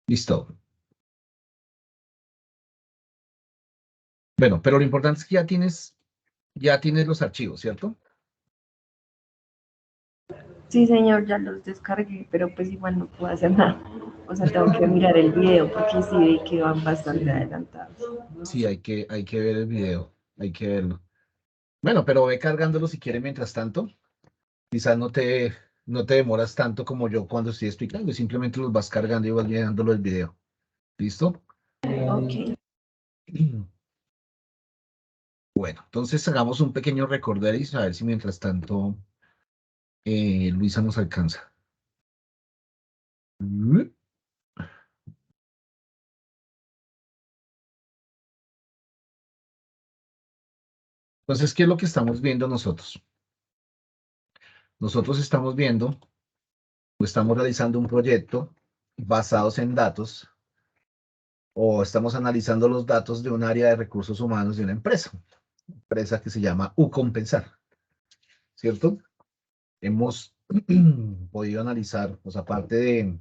Listo. Bueno, pero lo importante es que ya tienes los archivos, ¿cierto? Sí, señor, ya los descargué, pero pues igual no puedo hacer nada. O sea, tengo que mirar el video porque sí vi que van bastante Sí. adelantados. Sí, hay que ver el video, hay que verlo. Bueno, pero ve cargándolo si quiere mientras tanto. Quizás no te demoras tanto como yo cuando estoy explicando, simplemente los vas cargando y vas llenándolo el video. ¿Listo? Ok. Bueno, entonces hagamos un pequeño recorderis a ver si mientras tanto Luisa nos alcanza. Entonces, ¿qué es lo que estamos viendo nosotros? Nosotros estamos viendo o estamos realizando un proyecto basados en datos o estamos analizando los datos de un área de recursos humanos de una empresa que se llama Ucompensar, ¿cierto? Hemos podido analizar, pues aparte de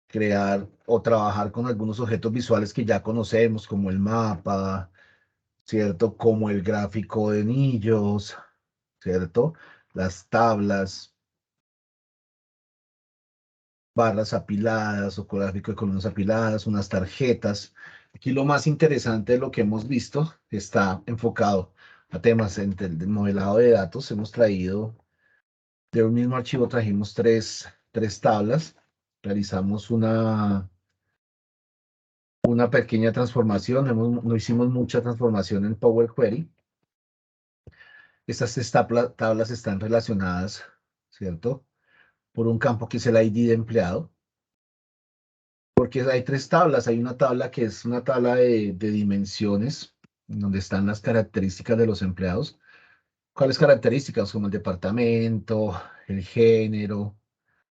crear o trabajar con algunos objetos visuales que ya conocemos, como el mapa, ¿cierto? Como el gráfico de anillos, ¿cierto? Las tablas, barras apiladas o gráfico de columnas apiladas, unas tarjetas. Aquí lo más interesante de lo que hemos visto está enfocado a temas del modelado de datos. Hemos traído, de un mismo archivo trajimos tres tablas, realizamos una pequeña transformación, no hicimos mucha transformación en Power Query. Estas tablas están relacionadas, ¿cierto? Por un campo que es el ID de empleado, porque hay tres tablas. Hay una tabla que es una tabla de dimensiones, donde están las características de los empleados. ¿Cuáles características? Como el departamento, el género,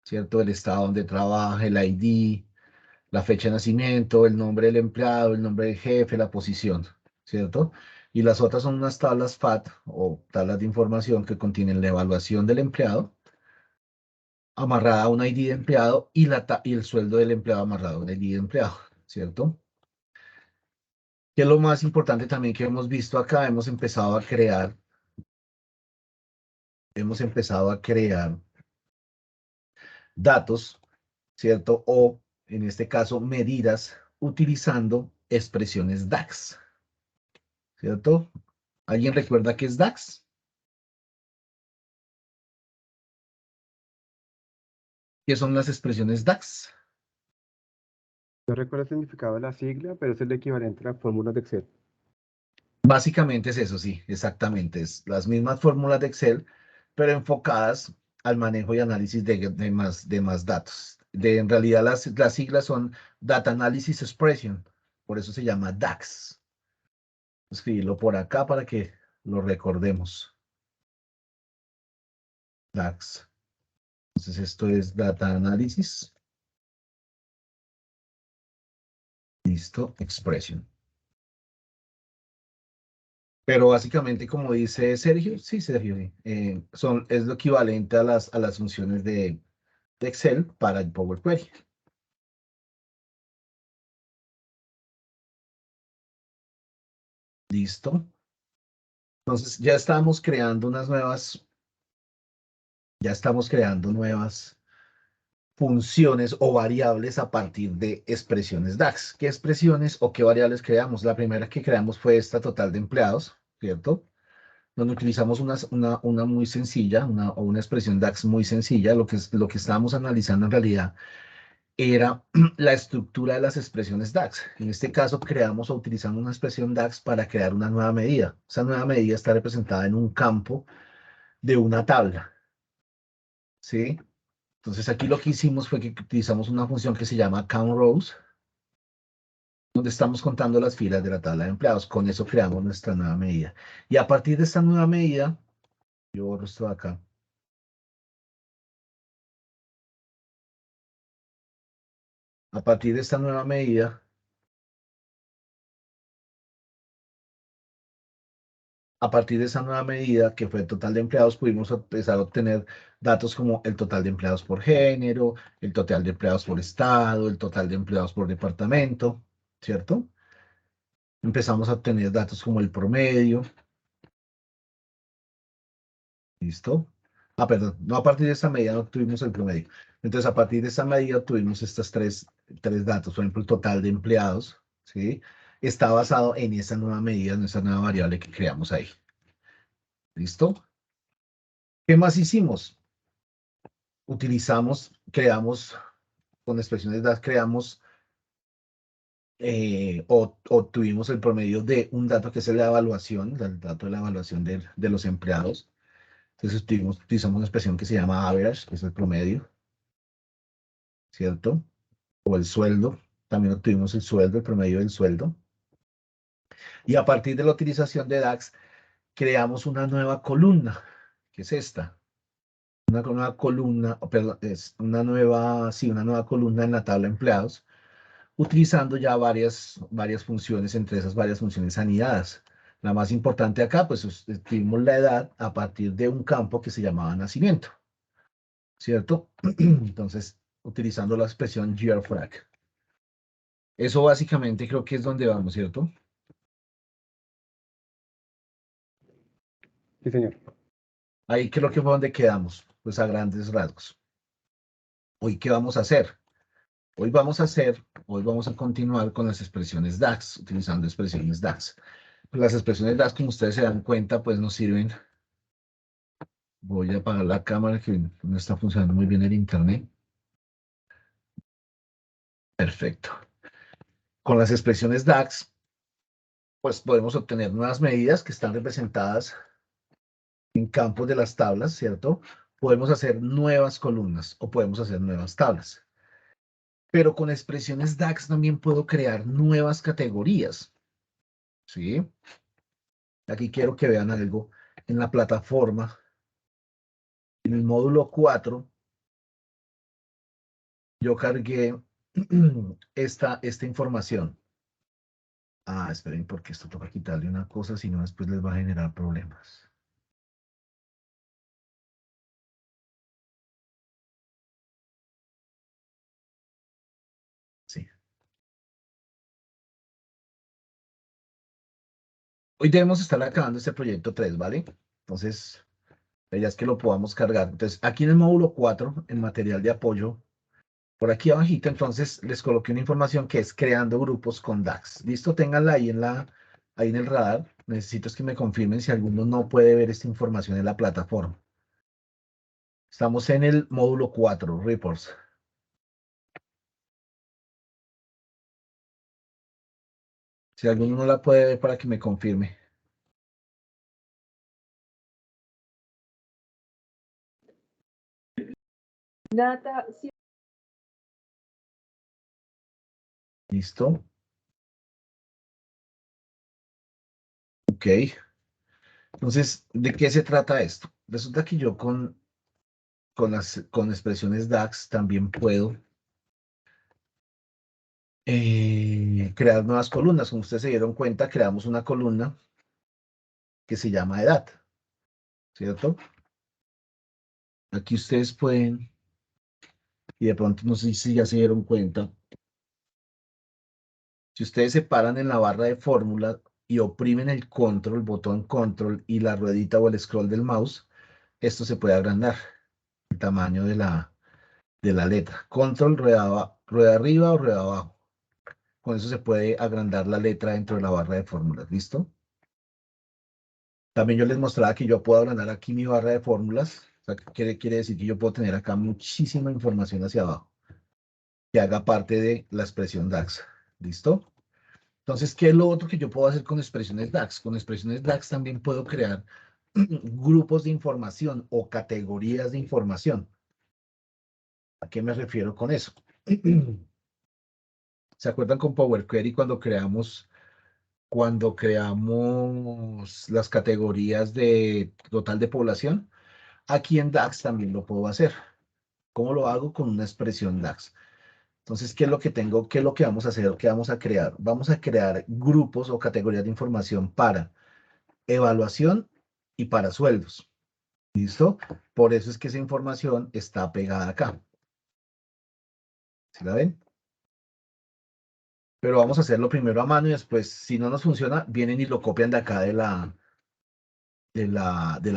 ¿cierto? El estado donde trabaja, el ID, la fecha de nacimiento, el nombre del empleado, el nombre del jefe, la posición, ¿cierto? Y las otras son unas tablas FAT o tablas de información que contienen la evaluación del empleado amarrada a un ID de empleado y el sueldo del empleado amarrado a un ID de empleado, ¿cierto? Que es lo más importante también que hemos visto acá, hemos empezado a crear datos, ¿cierto? O en este caso, medidas utilizando expresiones DAX, ¿cierto? ¿Alguien recuerda qué es DAX? ¿Qué son las expresiones DAX? No recuerdo el significado de la sigla, pero es el equivalente a las fórmulas de Excel. Básicamente es eso, sí, exactamente. Es las mismas fórmulas de Excel, pero enfocadas al manejo y análisis de más datos. En realidad las siglas son Data Analysis Expression, por eso se llama DAX. Escribirlo por acá para que lo recordemos. DAX. Entonces esto es Data Analysis. Listo, Expression. Pero básicamente, como dice Sergio, sí, Sergio, sí, es lo equivalente a a las funciones de Excel para el Power Query. Listo. Entonces ya estamos creando nuevas funciones o variables a partir de expresiones DAX. ¿Qué expresiones o qué variables creamos? La primera que creamos fue esta total de empleados, ¿cierto? Donde utilizamos una muy sencilla, o una expresión DAX muy sencilla. Lo que estábamos analizando en realidad era la estructura de las expresiones DAX. En este caso, creamos o utilizamos una expresión DAX para crear una nueva medida. Esa nueva medida está representada en un campo de una tabla, ¿sí? Entonces, aquí lo que hicimos fue que utilizamos una función que se llama countRows, donde estamos contando las filas de la tabla de empleados. Con eso creamos nuestra nueva medida. Y a partir de esta nueva medida, yo borro esto de acá. A partir de esta nueva medida, a partir de esa nueva medida, que fue el total de empleados, pudimos empezar a obtener datos como el total de empleados por género, el total de empleados por estado, el total de empleados por departamento, ¿cierto? Empezamos a obtener datos como el promedio. ¿Listo? Ah, perdón, no, a partir de esta medida no obtuvimos el promedio. Entonces, a partir de esta medida obtuvimos estos tres datos. Por ejemplo, el total de empleados, ¿sí? Está basado en esa nueva medida, en esa nueva variable que creamos ahí. ¿Listo? ¿Qué más hicimos? Creamos, con expresiones DAX, obtuvimos el promedio de un dato que es la evaluación, el dato de la evaluación de los empleados. Entonces, utilizamos una expresión que se llama average, que es el promedio, ¿cierto? O el sueldo. También obtuvimos el sueldo, el promedio del sueldo. Y a partir de la utilización de DAX, creamos una nueva columna, que es esta. Una nueva columna, perdón, es una nueva columna en la tabla de empleados, utilizando ya varias funciones, entre esas varias funciones anidadas. La más importante acá, pues tuvimos la edad a partir de un campo que se llamaba nacimiento, ¿cierto? Entonces, utilizando la expresión yearFrag. Eso básicamente creo que es donde vamos, ¿cierto? Sí, señor. Ahí creo que fue donde quedamos, pues a grandes rasgos. Hoy, ¿qué vamos a hacer? Hoy vamos a continuar con las expresiones DAX, utilizando expresiones DAX. Las expresiones DAX, como ustedes se dan cuenta, pues nos sirven. Voy a apagar la cámara que no está funcionando muy bien el internet. Perfecto. Con las expresiones DAX, pues podemos obtener nuevas medidas que están representadas en campos de las tablas, ¿cierto? Podemos hacer nuevas columnas o podemos hacer nuevas tablas. Pero con expresiones DAX también puedo crear nuevas categorías, ¿sí? Aquí quiero que vean algo en la plataforma. En el módulo 4, yo cargué esta información. Ah, esperen, porque esto toca quitarle una cosa, si no después les va a generar problemas. Sí. Hoy debemos estar acabando este proyecto 3, ¿vale? Entonces, la idea es que lo podamos cargar. Entonces, aquí en el módulo 4, en material de apoyo, por aquí abajito, entonces les coloqué una información que es creando grupos con DAX. ¿Listo? Ténganla ahí en el radar. Necesito es que me confirmen si alguno no puede ver esta información en la plataforma. Estamos en el módulo 4, Reports. Si alguno no la puede ver para que me confirme. Nata, sí. ¿Listo? Ok. Entonces, ¿de qué se trata esto? Resulta que yo con expresiones DAX también puedo crear nuevas columnas. Como ustedes se dieron cuenta, creamos una columna que se llama edad, ¿cierto? Aquí ustedes pueden, y de pronto no sé si ya se dieron cuenta, si ustedes se paran en la barra de fórmula y oprimen el control, botón control y la ruedita o el scroll del mouse, esto se puede agrandar, el tamaño de la letra. Control, rueda arriba o rueda abajo. Con eso se puede agrandar la letra dentro de la barra de fórmulas, ¿listo? También yo les mostraba que yo puedo agrandar aquí mi barra de fórmulas. O sea, quiere decir que yo puedo tener acá muchísima información hacia abajo que haga parte de la expresión DAX. ¿Listo? Entonces, ¿qué es lo otro que yo puedo hacer con expresiones DAX? Con expresiones DAX también puedo crear grupos de información o categorías de información. ¿A qué me refiero con eso? ¿Se acuerdan con Power Query cuando creamos las categorías de total de población? Aquí en DAX también lo puedo hacer. ¿Cómo lo hago? Con una expresión DAX. Entonces, ¿qué es lo que tengo? ¿Qué es lo que vamos a hacer? ¿Qué vamos a crear? Vamos a crear grupos o categorías de información para evaluación y para sueldos. ¿Listo? Por eso es que esa información está pegada acá. ¿Sí la ven? Pero vamos a hacerlo primero a mano y después, si no nos funciona, vienen y lo copian de acá de la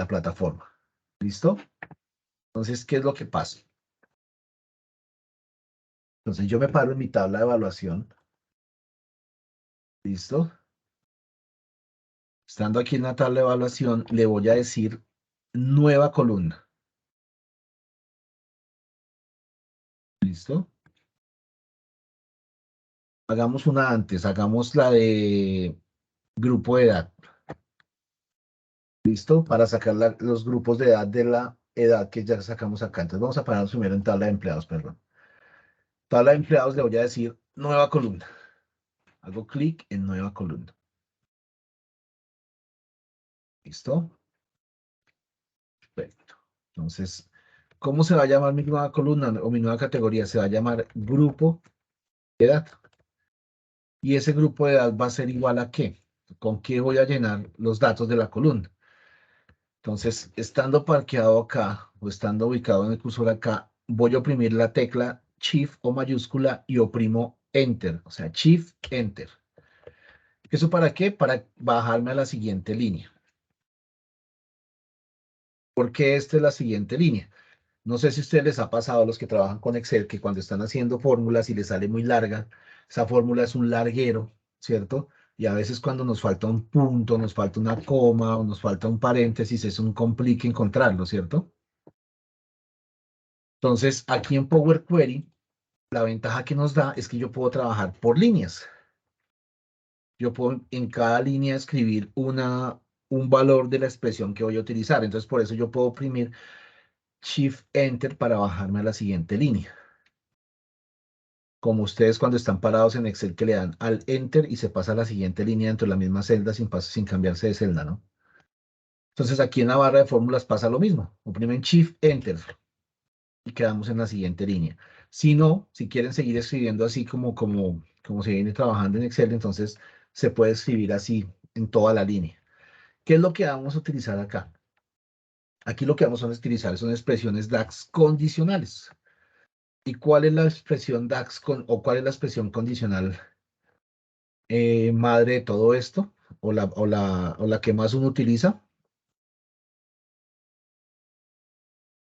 plataforma. ¿Listo? Entonces, ¿qué es lo que pasa? Entonces, yo me paro en mi tabla de evaluación. ¿Listo? Estando aquí en la tabla de evaluación, le voy a decir nueva columna. ¿Listo? Hagamos una antes, hagamos la de grupo de edad. ¿Listo? Para sacar los grupos de edad de la edad que ya sacamos acá. Entonces vamos a pararnos primero en tabla de empleados, perdón. Tabla de empleados le voy a decir nueva columna. Hago clic en nueva columna. ¿Listo? Perfecto. Entonces, ¿cómo se va a llamar mi nueva columna o mi nueva categoría? Se va a llamar grupo de edad. Y ese grupo de edad va a ser igual a ¿qué? ¿Con qué voy a llenar los datos de la columna? Entonces, estando parqueado acá o estando ubicado en el cursor acá, voy a oprimir la tecla Shift o mayúscula y oprimo Enter, o sea, Shift, Enter. ¿Eso para qué? Para bajarme a la siguiente línea. ¿Por qué esta es la siguiente línea? No sé si a ustedes les ha pasado a los que trabajan con Excel que cuando están haciendo fórmulas y les sale muy larga, esa fórmula es un larguero, ¿cierto? Y a veces cuando nos falta un punto, nos falta una coma o nos falta un paréntesis, es un complique encontrarlo, ¿cierto? Entonces, aquí en Power Query, la ventaja que nos da es que yo puedo trabajar por líneas. Yo puedo en cada línea escribir un valor de la expresión que voy a utilizar. Entonces, por eso yo puedo oprimir Shift Enter para bajarme a la siguiente línea. Como ustedes cuando están parados en Excel que le dan al Enter y se pasa a la siguiente línea dentro de la misma celda sin cambiarse de celda, ¿no? Entonces, aquí en la barra de fórmulas pasa lo mismo. Oprimen Shift Enter y quedamos en la siguiente línea. Si no, si quieren seguir escribiendo así como se viene trabajando en Excel, entonces se puede escribir así en toda la línea. ¿Qué es lo que vamos a utilizar acá? Aquí lo que vamos a utilizar son expresiones DAX condicionales. ¿Y cuál es la expresión DAX o cuál es la expresión condicional madre de todo esto? O la que más uno utiliza.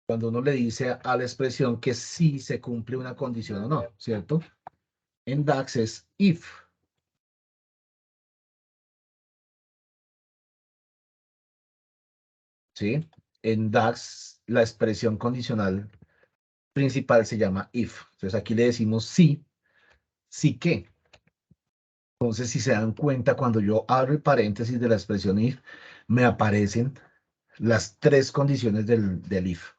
Cuando uno le dice a la expresión que sí se cumple una condición o no, ¿cierto? En DAX es if. ¿Sí? En DAX la expresión condicional principal se llama if. Entonces aquí le decimos sí, sí que. Entonces si se dan cuenta, cuando yo abro el paréntesis de la expresión if, me aparecen las tres condiciones del if.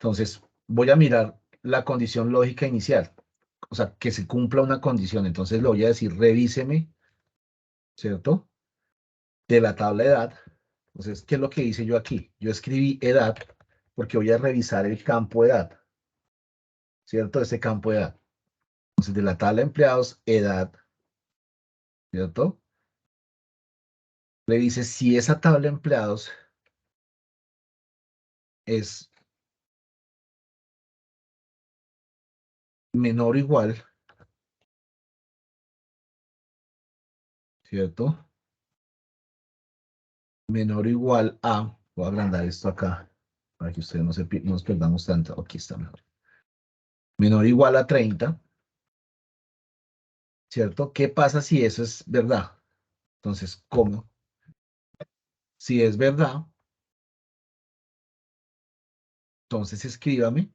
Entonces voy a mirar la condición lógica inicial, o sea, que se cumpla una condición. Entonces le voy a decir revíseme, ¿cierto? De la tabla de edad. Entonces, ¿qué es lo que hice yo aquí? Yo escribí edad porque voy a revisar el campo de edad, ¿cierto? Este campo de edad. Entonces, de la tabla de empleados, edad, ¿cierto? Revise si esa tabla de empleados es menor o igual, ¿cierto? Menor o igual a, voy a agrandar esto acá, para que ustedes no nos perdamos tanto. Aquí está mejor. Menor o igual a 30, ¿cierto? ¿Qué pasa si eso es verdad? Entonces, ¿cómo? Si es verdad, entonces escríbame.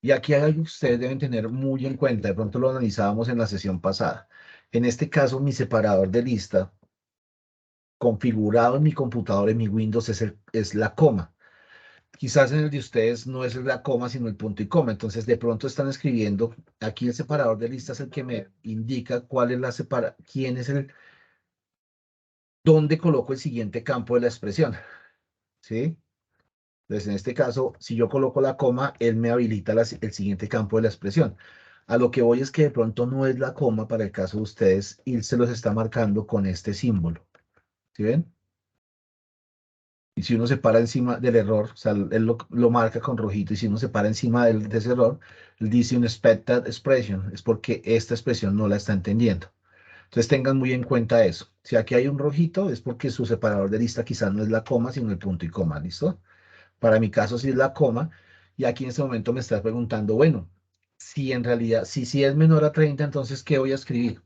Y aquí hay algo que ustedes deben tener muy en cuenta. De pronto lo analizábamos en la sesión pasada. En este caso, mi separador de lista, configurado en mi computador, en mi Windows, es la coma. Quizás en el de ustedes no es la coma, sino el punto y coma. Entonces, de pronto están escribiendo, aquí el separador de lista es el que me indica cuál es quién es dónde coloco el siguiente campo de la expresión. ¿Sí? Entonces, en este caso, si yo coloco la coma, él me habilita el siguiente campo de la expresión. A lo que voy es que de pronto no es la coma para el caso de ustedes y se los está marcando con este símbolo. ¿Sí ven? Y si uno se para encima del error, o sea, él lo marca con rojito, y si uno se para encima de ese error, él dice un expected expression, es porque esta expresión no la está entendiendo. Entonces tengan muy en cuenta eso. Si aquí hay un rojito, es porque su separador de lista quizás no es la coma, sino el punto y coma, ¿listo? Para mi caso sí es la coma, y aquí en este momento me estás preguntando, bueno, si en realidad, si es menor a 30, entonces, ¿qué voy a escribir?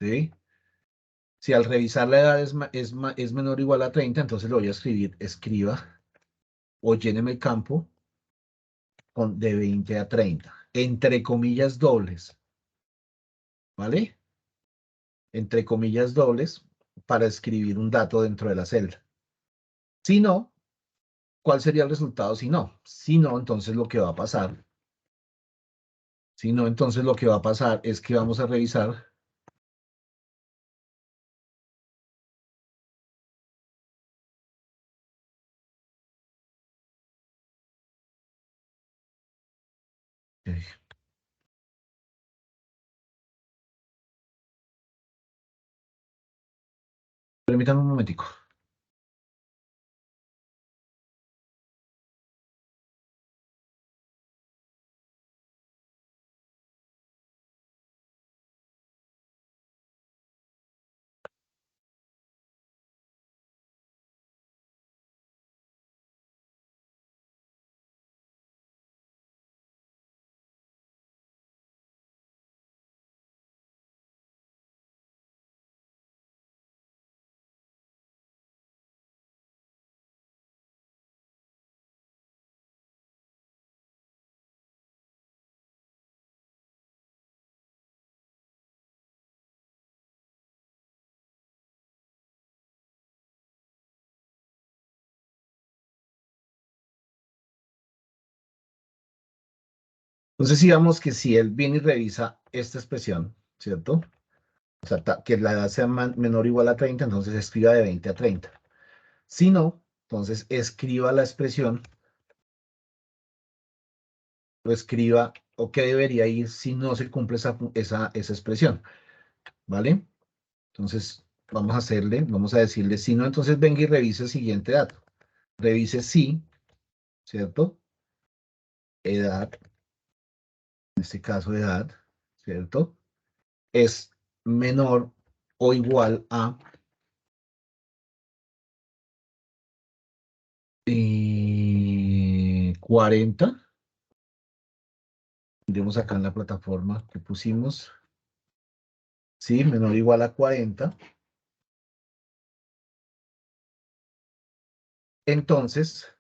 ¿Sí? Si al revisar la edad es menor o igual a 30, entonces lo voy a escribir, escriba o lléneme el campo de 20 a 30, entre comillas dobles, ¿vale? Entre comillas dobles para escribir un dato dentro de la celda. Si no, ¿cuál sería el resultado si no? Si no, entonces lo que va a pasar, si no, entonces lo que va a pasar es que vamos a revisar. Permítanme un momentico. Entonces, digamos que si él viene y revisa esta expresión, ¿cierto? O sea, que la edad sea menor o igual a 30, entonces escriba de 20 a 30. Si no, entonces escriba la expresión, o escriba, o qué debería ir si no se cumple esa expresión, ¿vale? Entonces, vamos a decirle, si no, entonces venga y revise el siguiente dato. Revise si, ¿cierto? Edad, en este caso edad, ¿cierto? Es menor o igual a 40. Miremos acá en la plataforma que pusimos. Sí, menor o igual a 40. Entonces,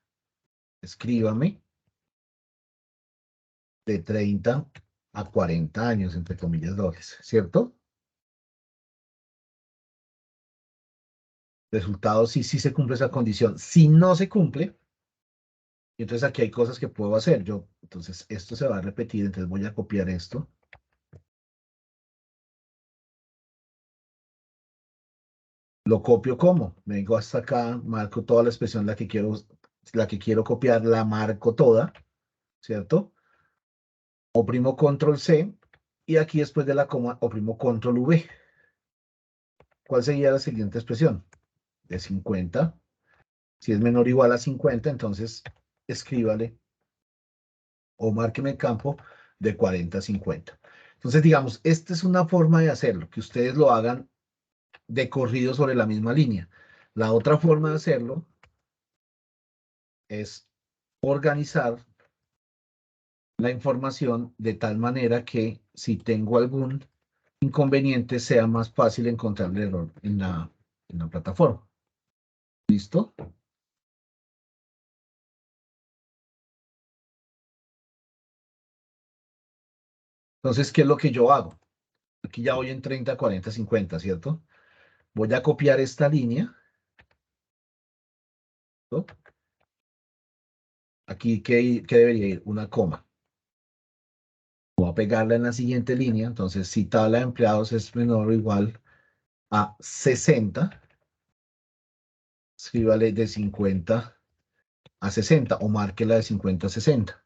escríbame de 30 a 40 años, entre comillas dobles, ¿cierto? Resultado, sí se cumple esa condición. Si no se cumple, entonces aquí hay cosas que puedo hacer. Entonces, esto se va a repetir, entonces voy a copiar esto. Lo copio como, vengo hasta acá, marco toda la expresión la que quiero copiar, la marco toda, ¿cierto? Oprimo control C y aquí después de la coma oprimo control V. ¿Cuál sería la siguiente expresión? De 50. Si es menor o igual a 50, entonces escríbale o márqueme el campo de 40 a 50. Entonces, digamos, esta es una forma de hacerlo, que ustedes lo hagan de corrido sobre la misma línea. La otra forma de hacerlo es organizar la información de tal manera que si tengo algún inconveniente sea más fácil encontrar el error en la plataforma. ¿Listo? Entonces, ¿qué es lo que yo hago? Aquí ya voy en 30, 40, 50, ¿cierto? Voy a copiar esta línea. ¿No? Aquí, ¿qué debería ir? Una coma. Voy a pegarla en la siguiente línea. Entonces, si tabla de empleados es menor o igual a 60, escríbale de 50 a 60 o márquela de 50 a 60.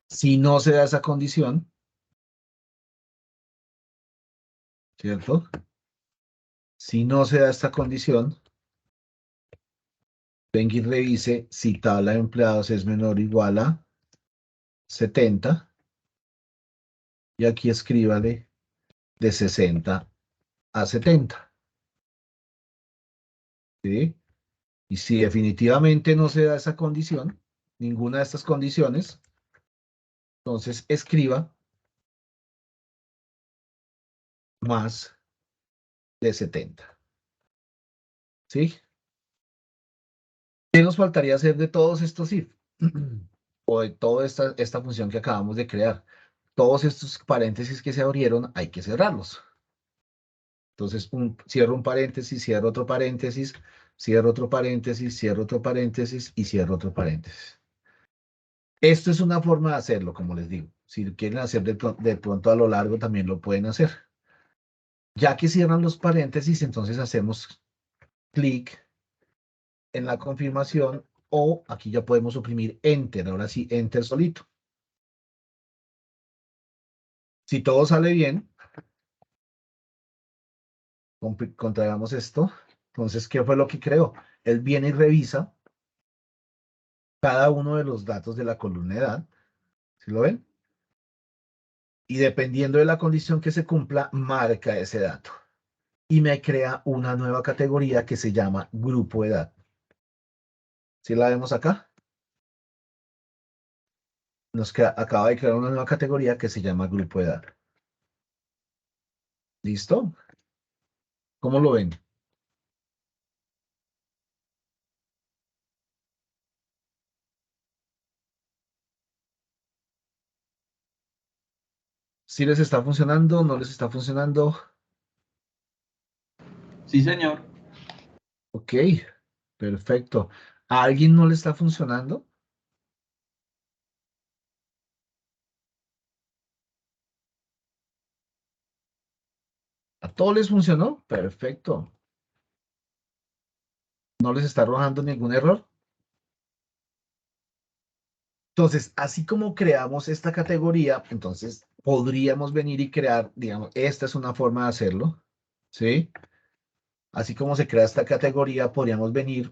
Si no se da esa condición, ¿cierto? Si no se da esta condición, venga y revise si tabla de empleados es menor o igual a 70. Y aquí escríbale de 60 a 70. ¿Sí? Y si definitivamente no se da esa condición, ninguna de estas condiciones, entonces escriba más de 70. ¿Sí? ¿Qué nos faltaría hacer de todos estos if? O de toda esta función que acabamos de crear. Todos estos paréntesis que se abrieron, hay que cerrarlos. Entonces, cierro un paréntesis, cierro otro paréntesis, cierro otro paréntesis, cierro otro paréntesis y cierro otro paréntesis. Esto es una forma de hacerlo, como les digo. Si quieren hacer de pronto a lo largo, también lo pueden hacer. Ya que cierran los paréntesis, entonces hacemos clic en la confirmación o aquí ya podemos suprimir Enter. Ahora sí, Enter solito. Si todo sale bien, contraigamos esto. Entonces, ¿qué fue lo que creó? Él viene y revisa cada uno de los datos de la columna de edad. ¿Sí lo ven? Y dependiendo de la condición que se cumpla, marca ese dato. Y me crea una nueva categoría que se llama grupo de edad. ¿Sí la vemos acá? Acaba de crear una nueva categoría que se llama grupo de edad. ¿Listo? ¿Cómo lo ven? ¿Sí les está funcionando? ¿No les está funcionando? Sí, señor. Ok, perfecto. ¿A alguien no le está funcionando? ¿A todos les funcionó? Perfecto. ¿No les está arrojando ningún error? Entonces, así como creamos esta categoría, entonces podríamos venir y crear, digamos, esta es una forma de hacerlo, ¿sí? Así como se crea esta categoría, podríamos venir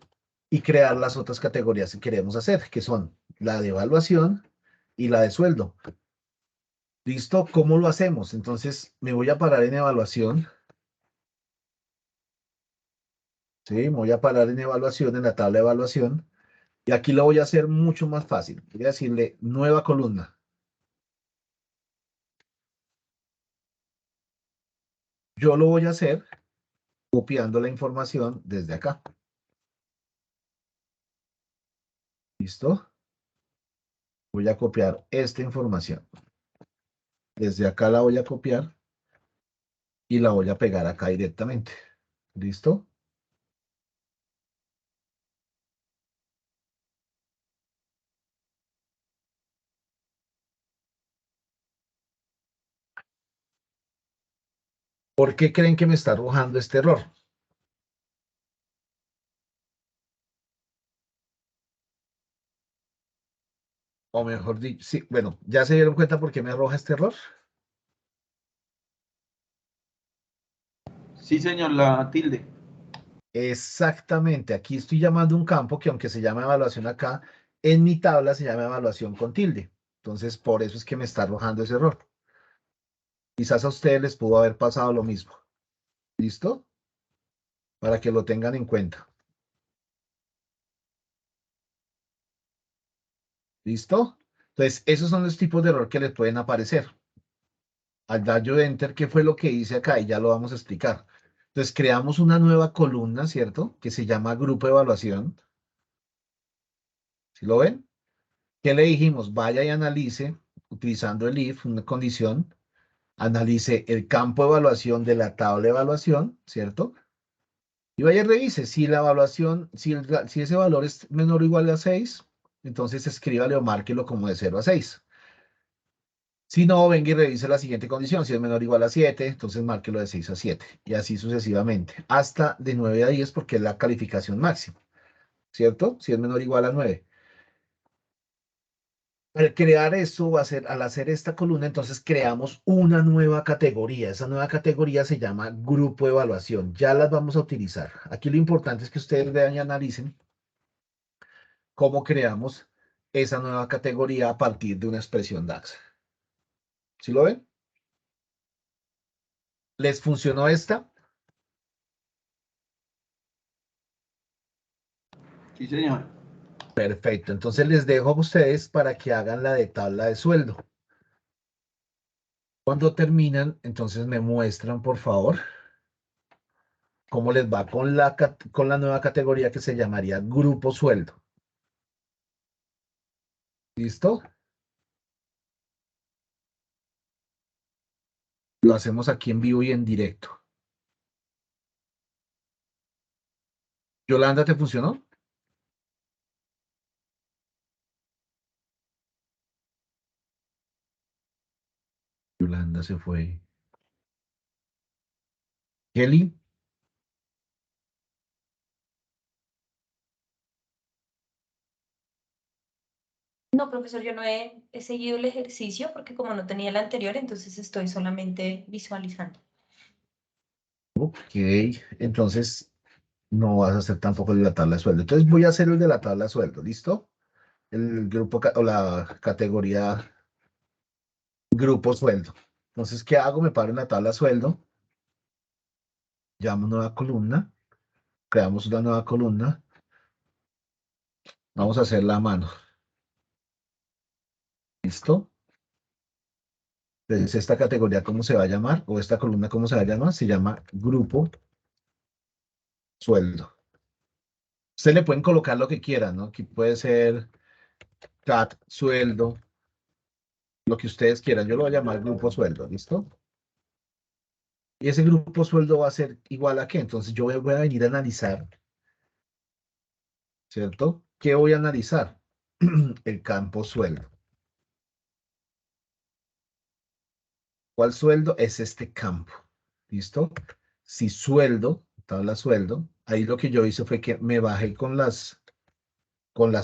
y crear las otras categorías que queremos hacer, que son la de evaluación y la de sueldo. ¿Listo? ¿Cómo lo hacemos? Entonces, me voy a parar en evaluación, ¿sí? Me voy a parar en evaluación, en la tabla de evaluación, y aquí lo voy a hacer mucho más fácil. Voy a decirle nueva columna. Yo lo voy a hacer copiando la información desde acá. ¿Listo? Voy a copiar esta información. Desde acá la voy a copiar y la voy a pegar acá directamente. ¿Listo? ¿Por qué creen que me está arrojando este error? O mejor dicho, sí, bueno, ¿ya se dieron cuenta por qué me arroja este error? Sí, señor, la tilde. Exactamente, aquí estoy llamando un campo que aunque se llama evaluación acá, en mi tabla se llama evaluación con tilde. Entonces, por eso es que me está arrojando ese error. Quizás a ustedes les pudo haber pasado lo mismo. ¿Listo? Para que lo tengan en cuenta. ¿Listo? Entonces, esos son los tipos de error que les pueden aparecer. Al dar yo Enter, ¿qué fue lo que hice acá? Y ya lo vamos a explicar. Entonces, creamos una nueva columna, ¿cierto? Que se llama Grupo de Evaluación. ¿Sí lo ven? ¿Qué le dijimos? Vaya y analice, utilizando el if, una condición, analice el campo de evaluación de la tabla de evaluación, ¿cierto? Y vaya y revise si la evaluación, si ese valor es menor o igual a 6, entonces escríbale o márquelo como de 0 a 6. Si no, venga y revise la siguiente condición. Si es menor o igual a 7, entonces márquelo de 6 a 7. Y así sucesivamente. Hasta de 9 a 10 porque es la calificación máxima. ¿Cierto? Si es menor o igual a 9. Al crear eso, al hacer esta columna, entonces creamos una nueva categoría. Esa nueva categoría se llama grupo de evaluación. Ya las vamos a utilizar. Aquí lo importante es que ustedes vean y analicen cómo creamos esa nueva categoría a partir de una expresión DAX. ¿Sí lo ven? ¿Les funcionó esta? Sí, señor. Perfecto. Entonces les dejo a ustedes para que hagan la de tabla de sueldo. Cuando terminan, entonces me muestran, por favor, cómo les va con la nueva categoría que se llamaría grupo sueldo. ¿Listo? Lo hacemos aquí en vivo y en directo. Yolanda, ¿te funcionó? Yolanda se fue. Kelly, No, profesor, yo no he seguido el ejercicio porque como no tenía el anterior, entonces estoy solamente visualizando. ok. Entonces no vas a hacer tampoco el de la tabla de sueldo. Entonces voy a hacer el de la tabla de sueldo. ¿Listo? El grupo o la categoría grupo sueldo. Entonces, ¿qué hago? Me paro en la tabla de sueldo. Llamo nueva columna. Creamos una nueva columna. Vamos a hacerla a mano. ¿Listo? Entonces, esta categoría, ¿cómo se va a llamar? O esta columna, ¿cómo se va a llamar? Se llama grupo sueldo. Ustedes le pueden colocar lo que quieran, ¿no? Aquí puede ser CAT, sueldo, lo que ustedes quieran. Yo lo voy a llamar grupo sueldo, ¿listo? Y ese grupo sueldo va a ser igual a qué. Entonces yo voy a venir a analizar, ¿cierto? ¿Qué voy a analizar? El campo sueldo. ¿Cuál sueldo? Es este campo, ¿listo? Si sueldo, tabla sueldo, ahí lo que yo hice fue que me bajé con las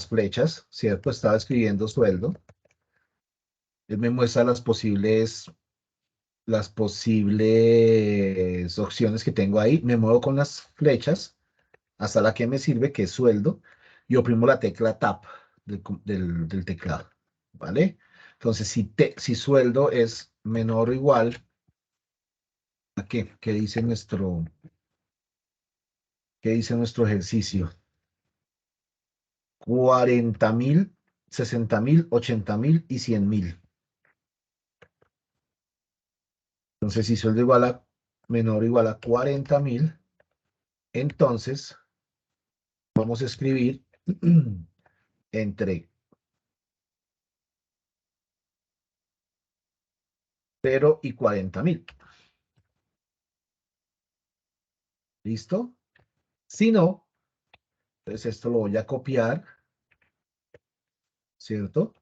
flechas, ¿cierto? Estaba escribiendo sueldo. Él me muestra las posibles opciones que tengo ahí. Me muevo con las flechas hasta la que me sirve, que es sueldo, y oprimo la tecla Tab del teclado, ¿vale? Entonces, si sueldo es menor o igual a ¿qué dice nuestro ejercicio? 40.000, 60.000, 80.000 y 100.000. Entonces, si sueldo menor o igual a 40.000, entonces vamos a escribir entre 0 y 40.000. ¿Listo? Si no, entonces esto lo voy a copiar, ¿cierto?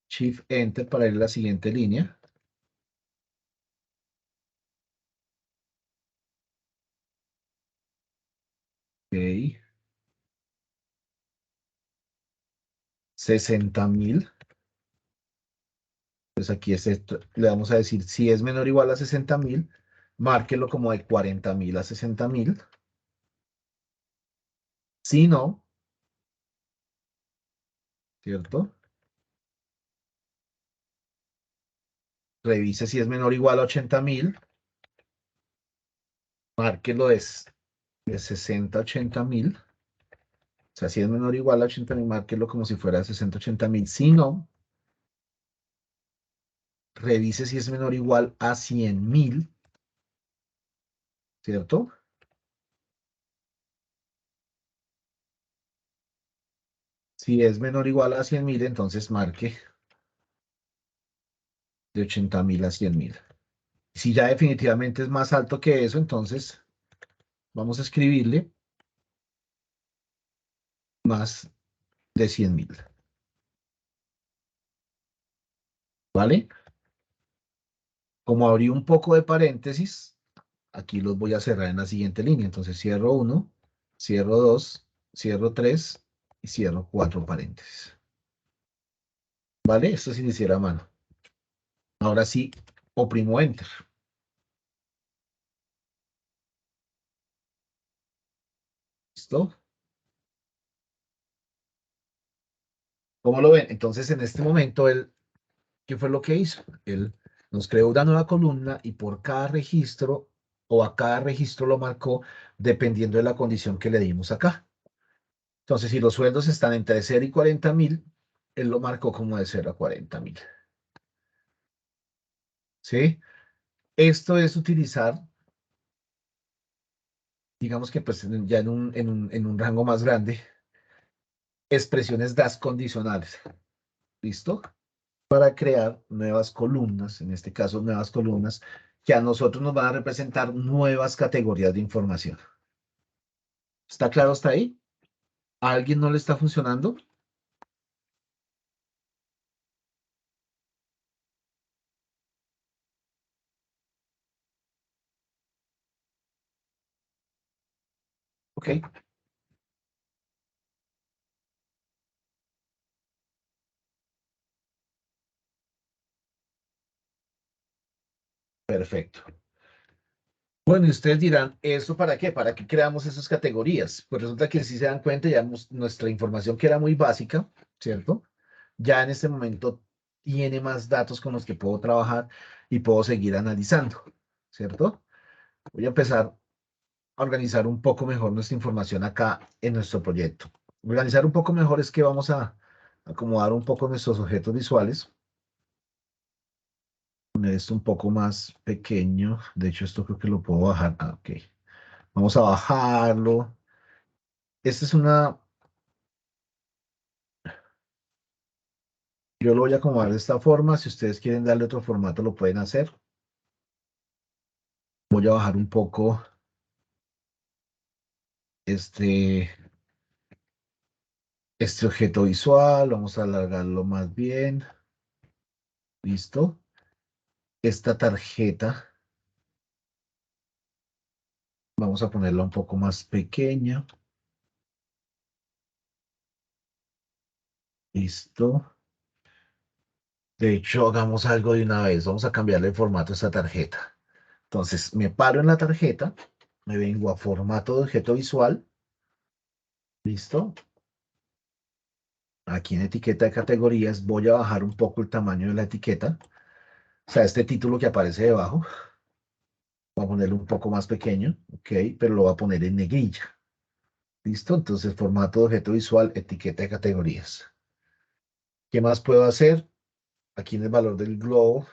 Shift Enter para ir a la siguiente línea. Ok. 60.000. Entonces aquí le vamos a decir, si es menor o igual a 60.000, márquelo como de 40.000 a 60.000. Si no, ¿cierto? Revise si es menor o igual a 80.000. Márquelo de 60 a 80.000. O sea, si es menor o igual a 80.000, márquelo como si fuera 60 a 80.000. Si no, revise si es menor o igual a 100.000, ¿cierto? Si es menor o igual a 100.000, entonces marque de 80.000 a 100.000. Si ya definitivamente es más alto que eso, entonces vamos a escribirle más de 100.000. ¿Vale? Como abrí un poco de paréntesis, aquí los voy a cerrar en la siguiente línea. Entonces cierro 1, cierro 2, cierro 3 y cierro 4 paréntesis. ¿Vale? Esto es iniciar a mano. Ahora sí, oprimo Enter. ¿Listo? ¿Cómo lo ven? Entonces, en este momento, ¿qué fue lo que hizo? Él nos creó una nueva columna y por cada registro o a cada registro lo marcó dependiendo de la condición que le dimos acá. Entonces, si los sueldos están entre 0 y 40.000, él lo marcó como de 0 a 40.000. ¿Sí? Esto es utilizar, digamos que pues ya en un rango más grande, expresiones DAS condicionales. ¿Listo? Para crear nuevas columnas, en este caso nuevas columnas, que a nosotros nos van a representar nuevas categorías de información. ¿Está claro hasta ahí? ¿A alguien no le está funcionando? Ok, perfecto. Bueno, y ustedes dirán, ¿eso para qué? ¿Para qué creamos esas categorías? Pues resulta que si se dan cuenta, ya nuestra información que era muy básica, ¿cierto? Ya en este momento tiene más datos con los que puedo trabajar y puedo seguir analizando, ¿cierto? Voy a empezar a organizar un poco mejor nuestra información acá en nuestro proyecto. Organizar un poco mejor es que vamos a acomodar un poco nuestros objetos visuales. Poner esto un poco más pequeño. De hecho, esto creo que lo puedo bajar. Ah, ok. Vamos a bajarlo. Esta es una... Yo lo voy a acomodar de esta forma. Si ustedes quieren darle otro formato, lo pueden hacer. Voy a bajar un poco este objeto visual. Vamos a alargarlo más bien. Listo. Esta tarjeta, vamos a ponerla un poco más pequeña. Listo. De hecho, hagamos algo de una vez. Vamos a cambiarle el formato a esta tarjeta. Entonces, me paro en la tarjeta, me vengo a formato de objeto visual. Listo. Aquí en etiqueta de categorías voy a bajar un poco el tamaño de la etiqueta. O sea, este título que aparece debajo, voy a ponerlo un poco más pequeño, ok, pero lo voy a poner en negrilla. Listo. Entonces, formato de objeto visual, etiqueta de categorías. ¿Qué más puedo hacer? Aquí en el valor del globo,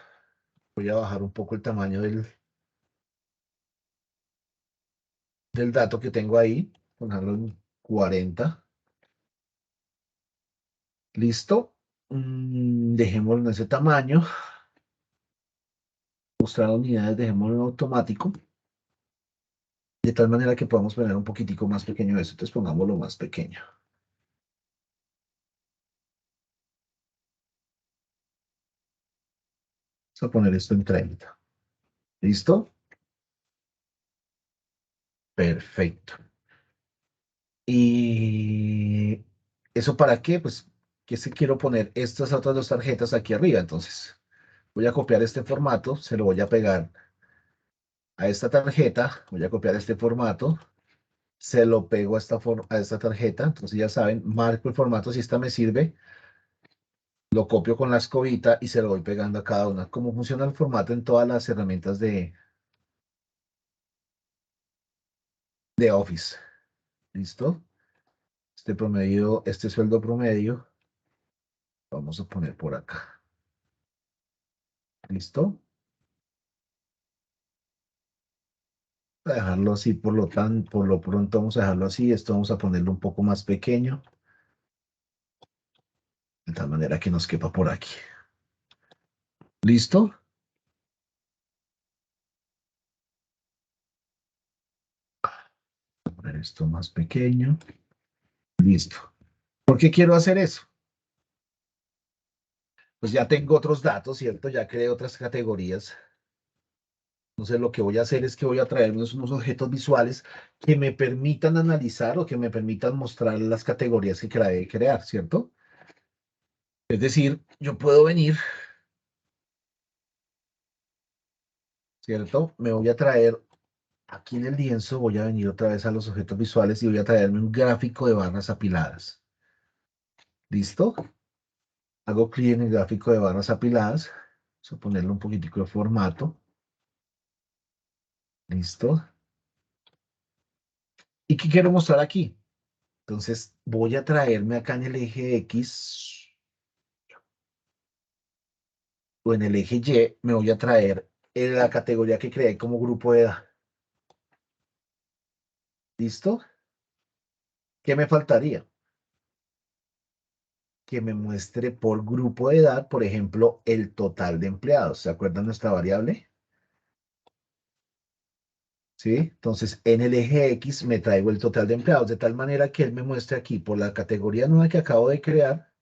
voy a bajar un poco el tamaño del dato que tengo ahí, ponerlo en 40. Listo. Dejémoslo en ese tamaño. Mostrar unidades, dejémoslo en automático. De tal manera que podamos poner un poquitico más pequeño eso. Entonces pongámoslo más pequeño. Vamos a poner esto en 30. ¿Listo? Perfecto. ¿Y eso para qué? Pues que si quiero poner estas otras dos tarjetas aquí arriba. Entonces voy a copiar este formato, se lo voy a pegar a esta tarjeta, voy a copiar este formato, se lo pego a esta tarjeta. Entonces ya saben, marco el formato si esta me sirve, lo copio con la escobita y se lo voy pegando a cada una. ¿Cómo funciona el formato en todas las herramientas de Office? ¿Listo? Este promedio, este sueldo promedio, vamos a poner por acá. ¿Listo? A dejarlo así, por lo pronto vamos a dejarlo así. Esto vamos a ponerlo un poco más pequeño, de tal manera que nos quepa por aquí. ¿Listo? Voy a poner esto más pequeño. Listo. ¿Por qué quiero hacer eso? Pues ya tengo otros datos, ¿cierto? Ya creé otras categorías. Entonces lo que voy a hacer es que voy a traer unos objetos visuales que me permitan analizar o que me permitan mostrar las categorías que acabé de crear, ¿cierto? Es decir, yo puedo venir, ¿cierto? Me voy a traer, aquí en el lienzo, voy a venir otra vez a los objetos visuales y voy a traerme un gráfico de barras apiladas. ¿Listo? Hago clic en el gráfico de barras apiladas. Vamos a ponerle un poquitico de formato. ¿Listo? ¿Y qué quiero mostrar aquí? Entonces, voy a traerme acá en el eje X o en el eje Y, me voy a traer la categoría que creé como grupo de edad. ¿Listo? ¿Qué me faltaría? Que me muestre por grupo de edad, por ejemplo, el total de empleados. ¿Se acuerdan nuestra variable? ¿Sí? Entonces, en el eje X me traigo el total de empleados, de tal manera que él me muestre aquí por la categoría nueva que acabo de crear,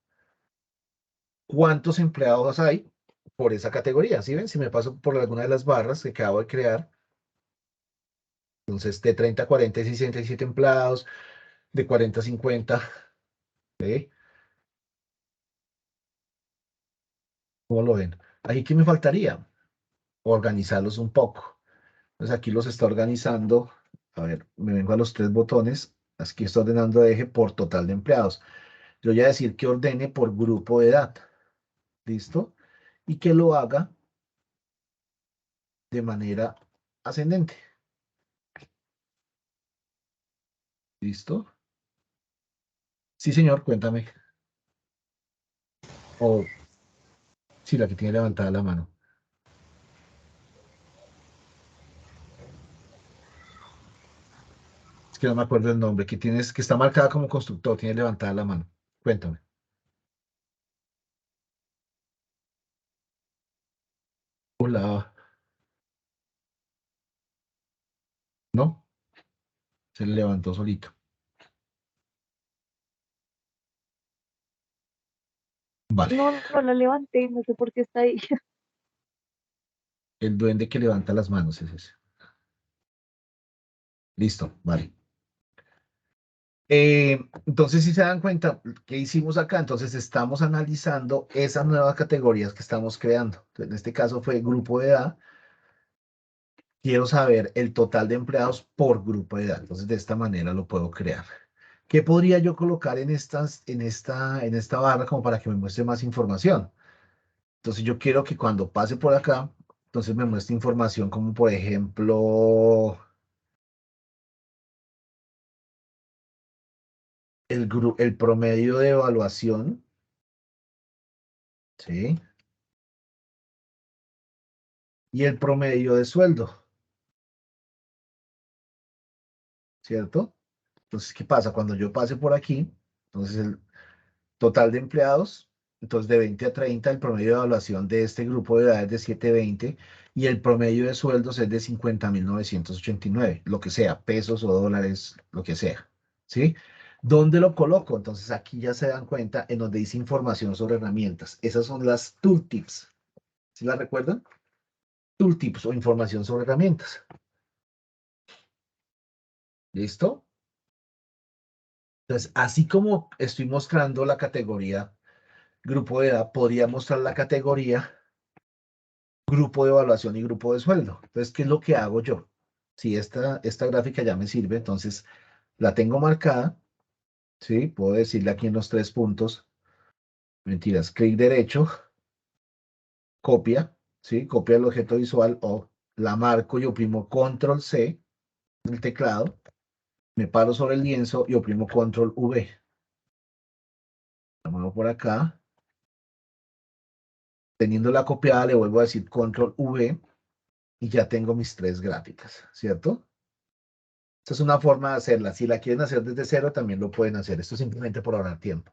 cuántos empleados hay por esa categoría. ¿Sí ven? Si me paso por alguna de las barras que acabo de crear, entonces de 30 a 40 hay 67 empleados, de 40 a 50, ¿sí? ¿Cómo lo ven? Ahí, ¿qué me faltaría? Organizarlos un poco. Entonces aquí los está organizando. A ver, me vengo a los tres botones. Aquí está ordenando eje por total de empleados. Yo voy a decir que ordene por grupo de edad. ¿Listo? Y que lo haga de manera ascendente. ¿Listo? Sí, señor, cuéntame. O sí, la que tiene levantada la mano. Es que no me acuerdo el nombre. Que tienes, que está marcada como constructor, tiene levantada la mano. Cuéntame. Hola. ¿No? Se le levantó solito. Vale. No, no la levanté, no sé por qué está ahí. El duende que levanta las manos es ese. Listo, vale. Entonces, si se dan cuenta, ¿qué hicimos acá? Entonces, estamos analizando esas nuevas categorías que estamos creando. Entonces, en este caso fue grupo de edad. Quiero saber el total de empleados por grupo de edad. Entonces, de esta manera lo puedo crear. ¿Qué podría yo colocar en esta barra como para que me muestre más información? Entonces, yo quiero que cuando pase por acá, entonces me muestre información como, por ejemplo, el promedio de evaluación, ¿sí? Y el promedio de sueldo, ¿cierto? Entonces, ¿qué pasa? Cuando yo pase por aquí, entonces el total de empleados, entonces de 20 a 30, el promedio de evaluación de este grupo de edad es de 720 y el promedio de sueldos es de 50.989, lo que sea, pesos o dólares, lo que sea, ¿sí? ¿Dónde lo coloco? Entonces aquí ya se dan cuenta en donde dice información sobre herramientas. Esas son las tooltips. ¿Sí las recuerdan? Tooltips o información sobre herramientas. ¿Listo? Entonces, así como estoy mostrando la categoría grupo de edad, podría mostrar la categoría grupo de evaluación y grupo de sueldo. Entonces, ¿qué es lo que hago yo? Si esta gráfica ya me sirve, entonces la tengo marcada, ¿sí? Puedo decirle aquí en los tres puntos, mentiras, clic derecho, copia, ¿sí? Copia el objeto visual o la marco y oprimo control C en el teclado, me paro sobre el lienzo y oprimo control V. La muevo por acá. Teniéndola copiada, le vuelvo a decir control V y ya tengo mis tres gráficas, ¿cierto? Esta es una forma de hacerla. Si la quieren hacer desde cero, también lo pueden hacer. Esto es simplemente por ahorrar tiempo.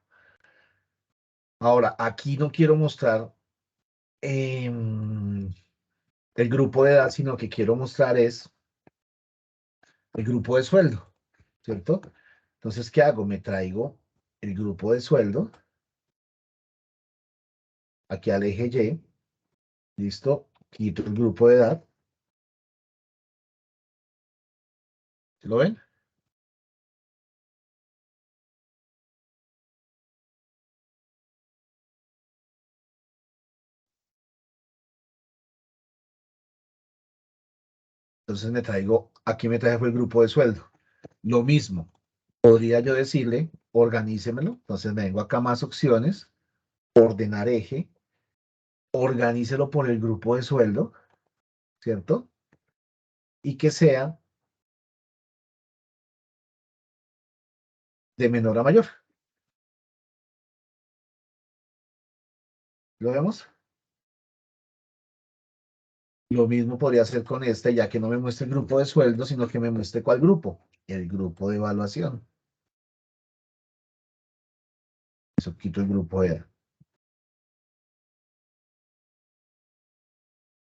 Ahora, aquí no quiero mostrar el grupo de edad, sino que quiero mostrar es el grupo de sueldo, ¿cierto? Entonces, ¿qué hago? Me traigo el grupo de sueldo aquí al eje Y, ¿listo? Quito el grupo de edad. ¿Sí lo ven? Entonces aquí me traje fue el grupo de sueldo. Lo mismo, podría yo decirle, organícemelo. Entonces me vengo acá más opciones, ordenar eje, organícelo por el grupo de sueldo, ¿cierto? Y que sea de menor a mayor. ¿Lo vemos? Lo mismo podría hacer con este, ya que no me muestre el grupo de sueldo, sino que me muestre cuál grupo. El grupo de evaluación. Eso quito el grupo de...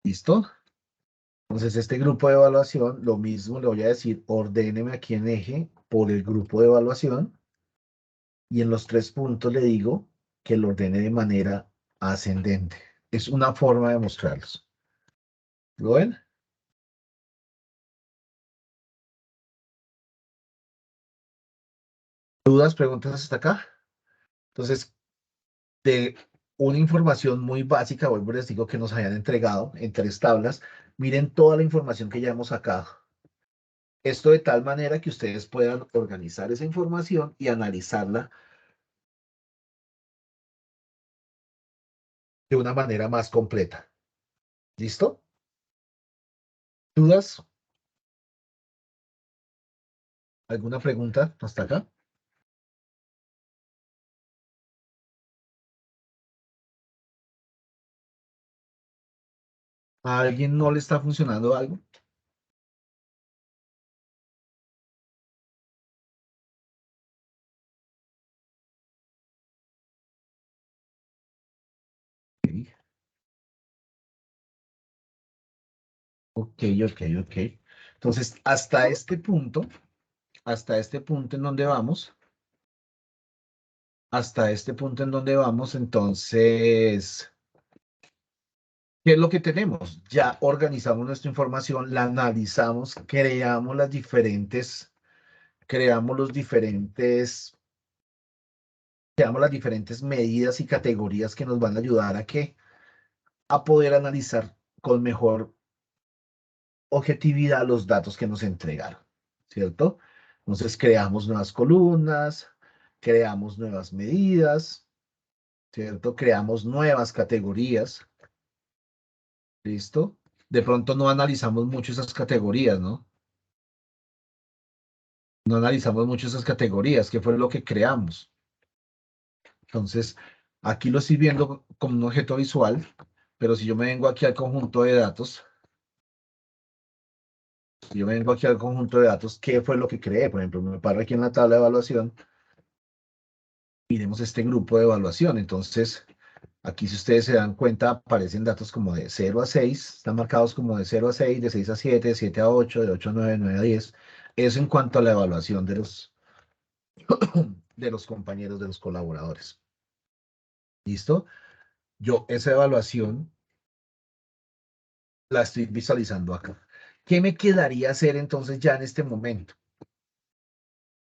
¿Listo? Entonces, este grupo de evaluación, lo mismo le voy a decir, ordéneme aquí en eje por el grupo de evaluación y en los 3 puntos le digo que lo ordene de manera ascendente. Es una forma de mostrarlos. ¿Lo ven? ¿Dudas, preguntas hasta acá? Entonces, de una información muy básica, vuelvo y les digo que nos hayan entregado en 3 tablas, miren toda la información que ya hemos sacado. Esto de tal manera que ustedes puedan organizar esa información y analizarla de una manera más completa. ¿Listo? ¿Dudas? ¿Alguna pregunta hasta acá? ¿A alguien no le está funcionando algo? Ok, ok, ok. Entonces, hasta este punto en donde vamos, hasta este punto en donde vamos, entonces, ¿qué es lo que tenemos? Ya organizamos nuestra información, la analizamos, creamos los diferentes, creamos las diferentes medidas y categorías que nos van a ayudar a qué, a poder analizar con mejor objetividad los datos que nos entregaron, ¿cierto? Entonces creamos nuevas columnas, creamos nuevas medidas, ¿cierto? Creamos nuevas categorías, ¿listo? De pronto no analizamos mucho esas categorías, ¿no? No analizamos mucho esas categorías, qué fue lo que creamos. Entonces, aquí lo estoy viendo como un objeto visual, pero si yo me vengo aquí al conjunto de datos, ¿qué fue lo que creé? Por ejemplo, me paro aquí en la tabla de evaluación, miremos este grupo de evaluación. Entonces, aquí si ustedes se dan cuenta, aparecen datos como de 0 a 6, están marcados como de 0 a 6, de 6 a 7, de 7 a 8, de 8 a 9, 9 a 10. Eso en cuanto a la evaluación de los compañeros, de los colaboradores. ¿Listo? Yo esa evaluación la estoy visualizando acá. ¿Qué me quedaría hacer entonces ya en este momento?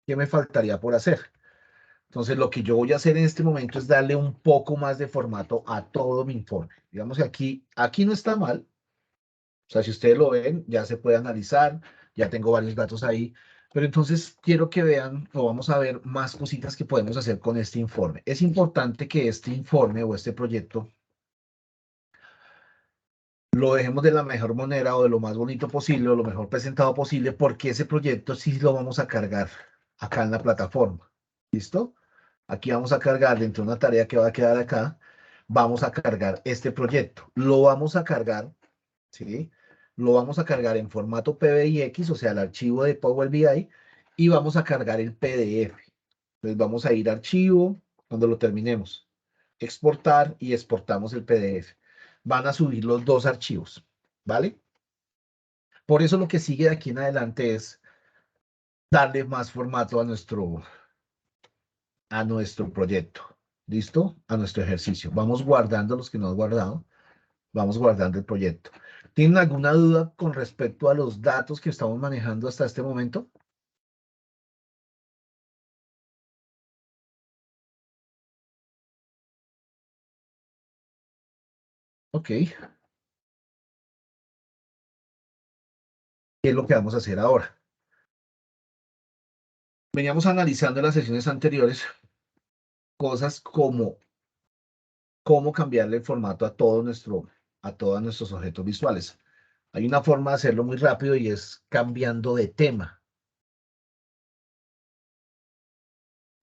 ¿Qué me faltaría por hacer? Entonces, lo que yo voy a hacer en este momento es darle un poco más de formato a todo mi informe. Digamos que aquí no está mal. O sea, si ustedes lo ven, ya se puede analizar, ya tengo varios datos ahí. Pero entonces quiero que vean, o vamos a ver más cositas que podemos hacer con este informe. Es importante que este informe o este proyecto lo dejemos de la mejor manera o de lo más bonito posible o lo mejor presentado posible, porque ese proyecto sí lo vamos a cargar acá en la plataforma. ¿Listo? Aquí vamos a cargar dentro de una tarea que va a quedar acá, vamos a cargar este proyecto. Lo vamos a cargar, ¿sí? Lo vamos a cargar en formato PBIX, o sea, el archivo de Power BI, y vamos a cargar el PDF. Entonces vamos a ir a archivo, cuando lo terminemos, exportar y exportamos el PDF. Van a subir los 2 archivos, ¿vale? Por eso lo que sigue de aquí en adelante es darle más formato a nuestro proyecto. ¿Listo? A nuestro ejercicio. Vamos guardando los que no hemos guardado. Vamos guardando el proyecto. ¿Tienen alguna duda con respecto a los datos que estamos manejando hasta este momento? Ok. ¿Qué es lo que vamos a hacer ahora? Veníamos analizando en las sesiones anteriores cosas como cómo cambiarle el formato a todos nuestros objetos visuales. Hay una forma de hacerlo muy rápido y es cambiando de tema.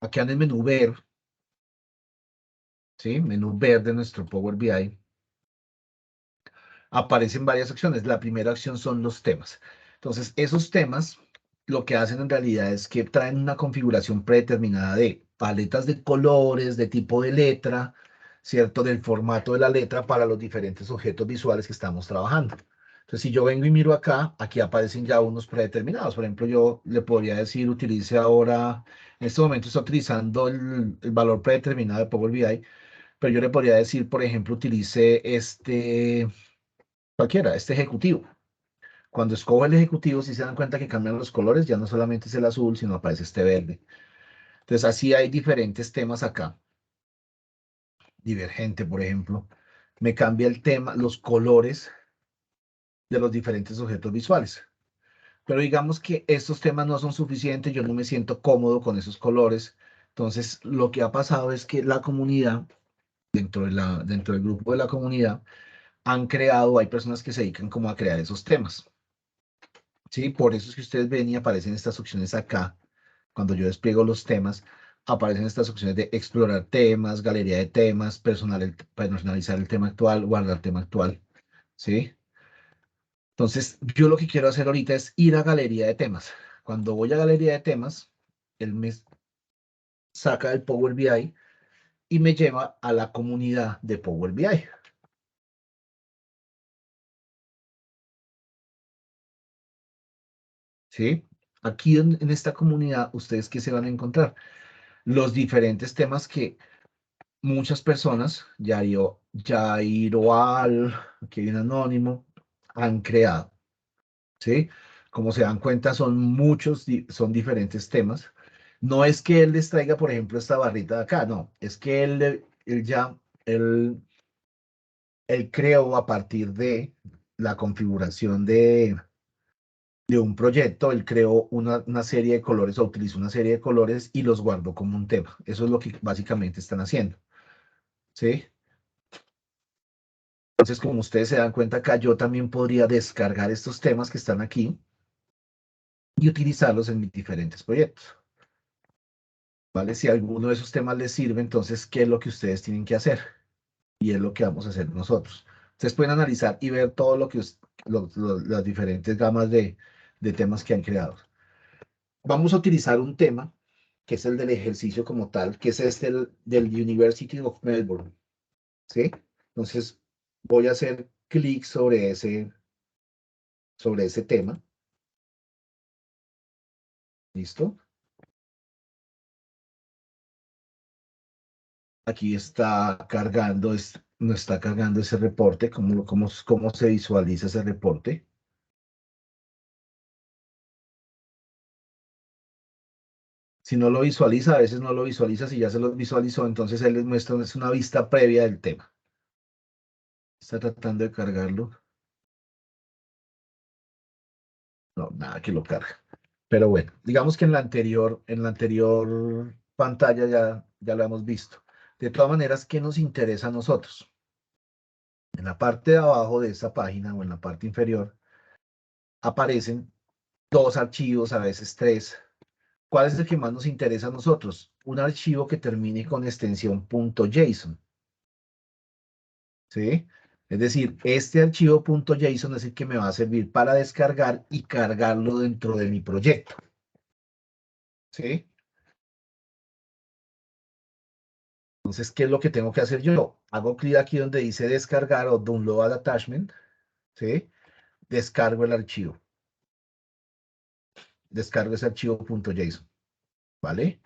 Aquí en el menú ver, ¿sí? Menú ver de nuestro Power BI, aparecen varias acciones. La primera acción son los temas. Entonces, esos temas lo que hacen en realidad es que traen una configuración predeterminada de paletas de colores, de tipo de letra, ¿cierto? Del formato de la letra para los diferentes objetos visuales que estamos trabajando. Entonces, si yo vengo y miro acá, aquí aparecen ya unos predeterminados. Por ejemplo, yo le podría decir, utilice ahora, en este momento está utilizando el valor predeterminado de Power BI, pero yo le podría decir, por ejemplo, utilice cualquiera, este ejecutivo. Cuando escojo el ejecutivo, si se dan cuenta que cambian los colores, ya no solamente es el azul, sino aparece este verde. Entonces, así hay diferentes temas acá. Divergente, por ejemplo, me cambia el tema, los colores de los diferentes objetos visuales. Pero digamos que estos temas no son suficientes, yo no me siento cómodo con esos colores. Entonces, lo que ha pasado es que la comunidad, dentro del grupo de la comunidad, hay personas que se dedican como a crear esos temas. ¿Sí? Por eso es que ustedes ven y aparecen estas opciones acá. Cuando yo despliego los temas, aparecen estas opciones de explorar temas, galería de temas, personalizar el tema actual, guardar tema actual. ¿Sí? Entonces, yo lo que quiero hacer ahorita es ir a galería de temas. Cuando voy a galería de temas, él me saca el Power BI y me lleva a la comunidad de Power BI. ¿Sí? Aquí en esta comunidad, ¿ustedes qué se van a encontrar? Los diferentes temas que muchas personas, Jairo Al, aquí hay un anónimo, han creado, ¿sí? Como se dan cuenta, son muchos, son diferentes temas. No es que él les traiga, por ejemplo, esta barrita de acá, no, es que él creó a partir de la configuración de un proyecto, él creó una serie de colores o utilizó una serie de colores y los guardó como un tema. Eso es lo que básicamente están haciendo, ¿sí? Entonces, como ustedes se dan cuenta acá, yo también podría descargar estos temas que están aquí y utilizarlos en mis diferentes proyectos. ¿Vale? Si alguno de esos temas les sirve, entonces, ¿qué es lo que ustedes tienen que hacer? Y es lo que vamos a hacer nosotros. Ustedes pueden analizar y ver todo lo que las diferentes gamas de temas que han creado. Vamos a utilizar un tema, que es el del ejercicio como tal, que es este del University of Melbourne. ¿Sí? Entonces, voy a hacer clic sobre ese tema. ¿Listo? Aquí está cargando, no está cargando ese reporte, cómo se visualiza ese reporte. Si no lo visualiza, a veces no lo visualiza, si ya se lo visualizó, entonces él les muestra es una vista previa del tema. Está tratando de cargarlo. No, nada que lo carga. Pero bueno, digamos que en la anterior pantalla ya lo hemos visto. De todas maneras, ¿qué nos interesa a nosotros? En la parte de abajo de esta página o en la parte inferior aparecen dos archivos, a veces tres. ¿Cuál es el que más nos interesa a nosotros? Un archivo que termine con extensión .json. ¿Sí? Es decir, este archivo .json es el que me va a servir para descargar y cargarlo dentro de mi proyecto. ¿Sí? Entonces, ¿qué es lo que tengo que hacer yo? Hago clic aquí donde dice descargar o download attachment. ¿Sí? Descargo el archivo. Descargo ese archivo .json. ¿Vale?